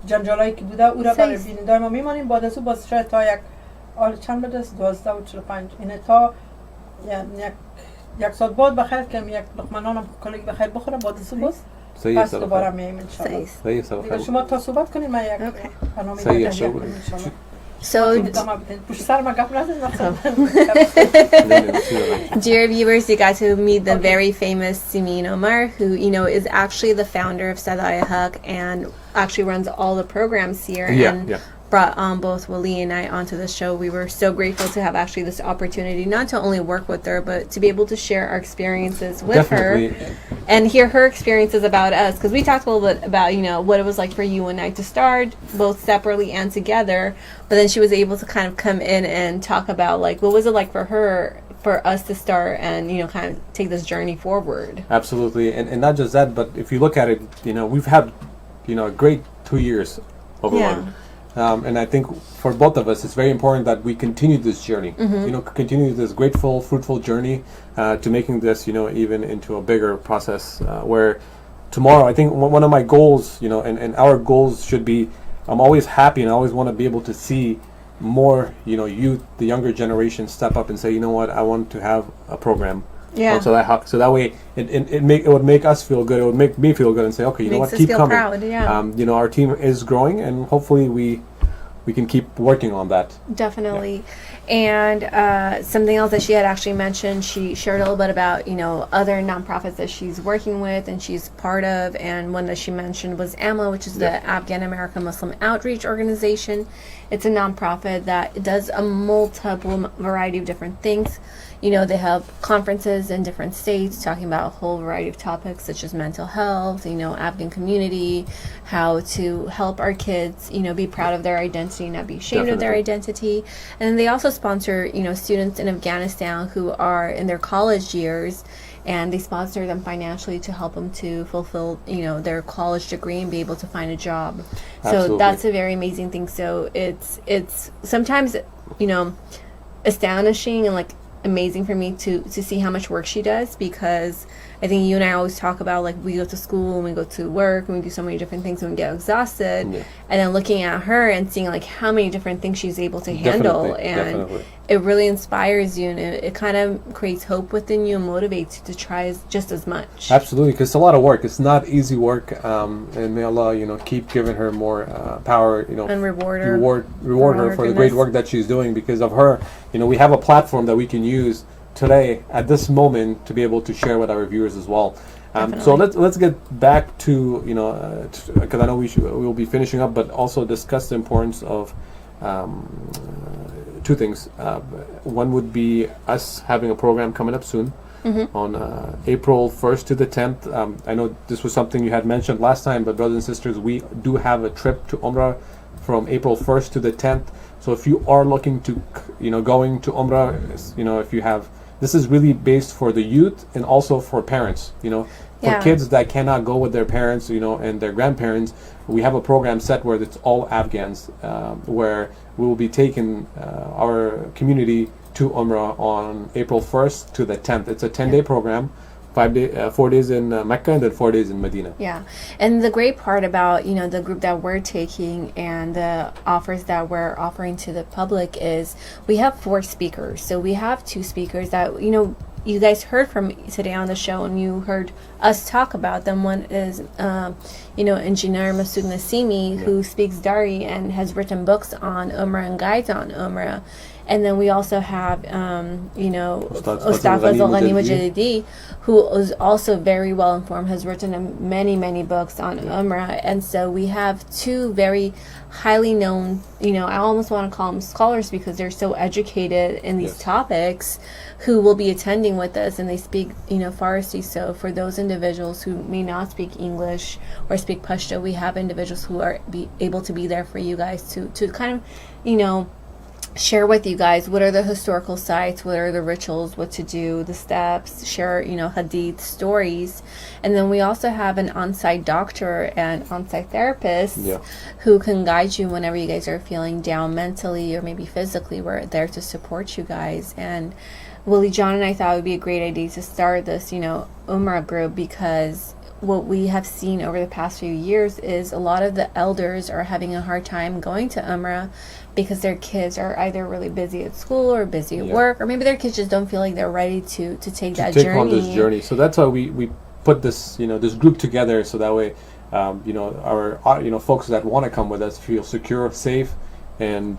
جنجالایی که بوده او را برای بیننده ما میمانیم. بعد از او باز شاید تا یک چند بود است 12:45 این تا یک ساعت بعد بخیر که یک لقمه نان هم کلیک بخیر بخورم. بعد از او باز پس دوباره میایم ان شاء الله. صحیح است. دیگه شما تا صحبت کنید من یک برنامه صحیح تهیه کنم ان شاء الله. So, dear viewers, you got to meet the very famous Simin Omar, who, you know, is actually the founder of Sada and actually runs all the programs here. And brought on both Wali and I onto the show. We were so grateful to have actually this opportunity not to only work with her, but to be able to share our experiences with her and hear her experiences about us. Because we talked a little bit about, you know, what it was like for you and I to start both separately and together. But then she was able to kind of come in and talk about, like, what was it like for her, for us to start and, you know, kind of take this journey forward. Absolutely. And not just that, but if you look at it, you know, we've had, you know, a great 2 years overall. And I think for both of us, it's very important that we continue this journey. You know, continue this grateful, fruitful journey to making this, you know, even into a bigger process. Where tomorrow, I think one of my goals, you know, and our goals should be, I'm always happy and I always want to be able to see more, you know, youth, the younger generation, step up and say, you know what, I want to have a program. So that way it would make us feel good. It would make me feel good and say, okay, you know what, keep coming. Proud, you know, our team is growing, and hopefully we can keep working on that. Definitely. And something else that she had actually mentioned, she shared a little bit about, you know, other nonprofits that she's working with and she's part of. And one that she mentioned was AMA, which is the Afghan American Muslim Outreach Organization. It's a nonprofit that does a multiple variety of different things. You know, they have conferences in different states talking about a whole variety of topics such as mental health, you know, Afghan community, how to help our kids, you know, be proud of their identity, not be ashamed of their identity. And then they also sponsor, you know, students in Afghanistan who are in their college years, and they sponsor them financially to help them to fulfill, you know, their college degree and be able to find a job. So that's a very amazing thing. So it's sometimes, you know, astonishing and like amazing for me to see how much work she does, because I think you and I always talk about, like, we go to school and we go to work and we do so many different things and we get exhausted, and then looking at her and seeing like how many different things she's able to handle, and it really inspires you, and it kind of creates hope within you and motivates you to try just as much. Absolutely, because it's a lot of work. It's not easy work, and may Allah, you know, keep giving her more power, you know, and reward her for the great work that she's doing. Because of her, you know, we have a platform that we can use today at this moment to be able to share with our viewers as well. So let's get back to, you know, because I know we will be finishing up, but also discuss the importance of two things. One would be us having a program coming up soon on April 1st to the 10th. I know this was something you had mentioned last time, but brothers and sisters, we do have a trip to Umrah from April 1st to the 10th. So if you are looking to, you know, going to Umrah, you know, if you have, this is really based for the youth and also for parents, you know, for kids that cannot go with their parents, you know, and their grandparents. We have a program set where it's all Afghans, where we will be taking our community to Umrah on April 1st to the 10th. It's a 10-day program. 4 days in Mecca and then 4 days in Medina. Yeah, and the great part about, you know, the group that we're taking and the offers that we're offering to the public is we have 4 speakers. So we have 2 speakers that, you know, you guys heard from today on the show, and you heard us talk about them. One is, you know, Engineer Masood Nassimi, who speaks Dari and has written books on Umrah and guides on Umrah. And then we also have, you know, Ustad Fazal Ghani Mujahidi, who is also very well informed, has written many, many books on Umrah. And so we have 2 very highly known, you know, I almost want to call them scholars because they're so educated in these topics, who will be attending with us, and they speak, you know, Farsi. So for those individuals who may not speak English or speak Pashto, we have individuals who are able to be there for you guys to kind of, you know, share with you guys what are the historical sites, what are the rituals, what to do, the steps, share, you know, hadith stories. And then we also have an on-site doctor and on-site therapist who can guide you whenever you guys are feeling down mentally or maybe physically. We're there to support you guys. And Willie John and I thought it would be a great idea to start this, Umrah group, because what we have seen over the past few years is a lot of the elders are having a hard time going to Umrah because their kids are either really busy at school or busy at work, or maybe their kids just don't feel like they're ready to take that journey. On this journey. So that's why we put this, this group together, so that way, our folks that want to come with us feel secure, safe, and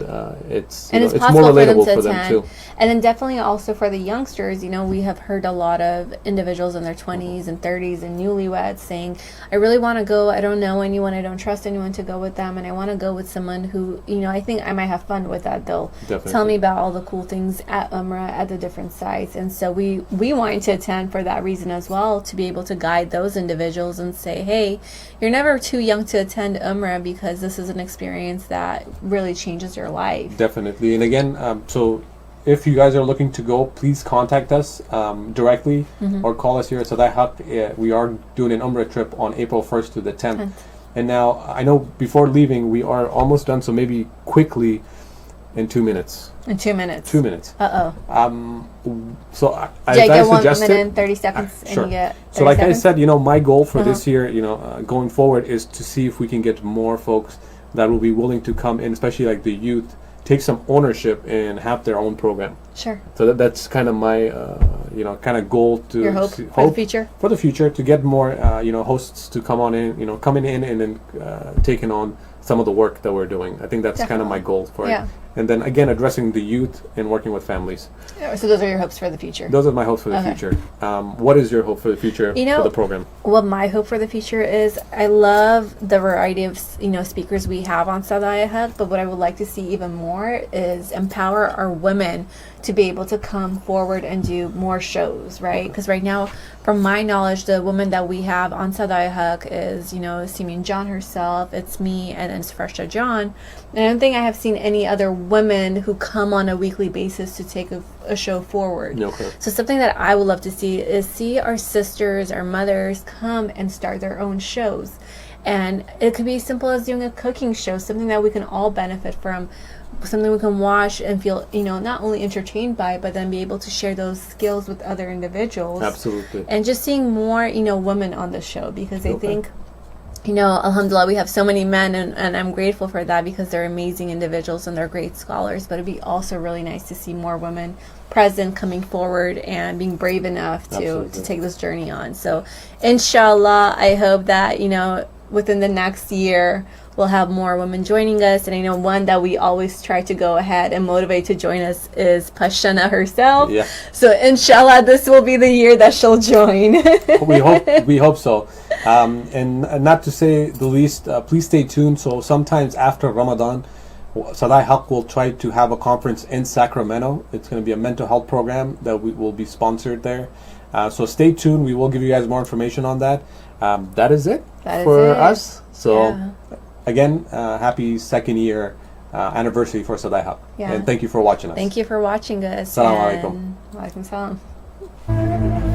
it's more relatable for them too. And then definitely also for the youngsters, we have heard a lot of individuals in their 20s and 30s and newlyweds saying, I really want to go, I don't know anyone, I don't trust anyone to go with them, and I want to go with someone who, I think I might have fun with that. They'll tell me about all the cool things at Umrah, at the different sites. And so we wanted to attend for that reason as well, to be able to guide those individuals and say, hey, you're never too young to attend Umrah, because this is an experience that really changes your life. Definitely. And again, so if you guys are looking to go, please contact us directly or call us here at Sada Haq. We are doing an Umrah trip on April 1st to the 10th. And now, I know before leaving, we are almost done, so maybe quickly in 2 minutes. In 2 minutes. 2 minutes. So I get 1 minute and 30 seconds and sure. you get 30 So like seconds? I said, my goal for this year, going forward, is to see if we can get more folks that will be willing to come in, especially like the youth, take some ownership and have their own program. Sure. So that's kind of my, kind of goal to your hope for the future. For the future, to get more, hosts to come on in, coming in and then taking on some of the work that we're doing. I think that's kind of my goal for it. And then again, addressing the youth and working with families. So those are your hopes for the future. Those are my hopes for the future. What is your hope for the future for the program? What my hope for the future is, I love the variety of speakers we have on Sada Haq, but what I would like to see even more is empower our women to be able to come forward and do more shows, right? Because right now, from my knowledge, the woman that we have on Sada Haq is, Simin John herself, it's me, and then it's Farsha John. And I don't think I have seen any other women who come on a weekly basis to take a show forward. Okay. So something that I would love to see our sisters, our mothers come and start their own shows. And it could be as simple as doing a cooking show, something that we can all benefit from, something we can watch and feel, not only entertained by, but then be able to share those skills with other individuals. Absolutely. And just seeing more, women on the show, because I think, alhamdulillah, we have so many men, and I'm grateful for that, because they're amazing individuals and they're great scholars. But it'd be also really nice to see more women present, coming forward and being brave enough to take this journey on. So inshallah, I hope that, within the next year, we'll have more women joining us. And I know one that we always try to go ahead and motivate to join us is Pashana herself. Yeah. So inshallah, this will be the year that she'll join. We hope so. And not to say the least, please stay tuned. So sometimes after Ramadan, Sada Haq will try to have a conference in Sacramento. It's going to be a mental health program that will be sponsored there. So stay tuned. We will give you guys more information on that. That is it for us. So again, happy second year anniversary for Sada Haq. And thank you for watching us. Thank you for watching us. Assalamu alaikum. Wa alaikum salam.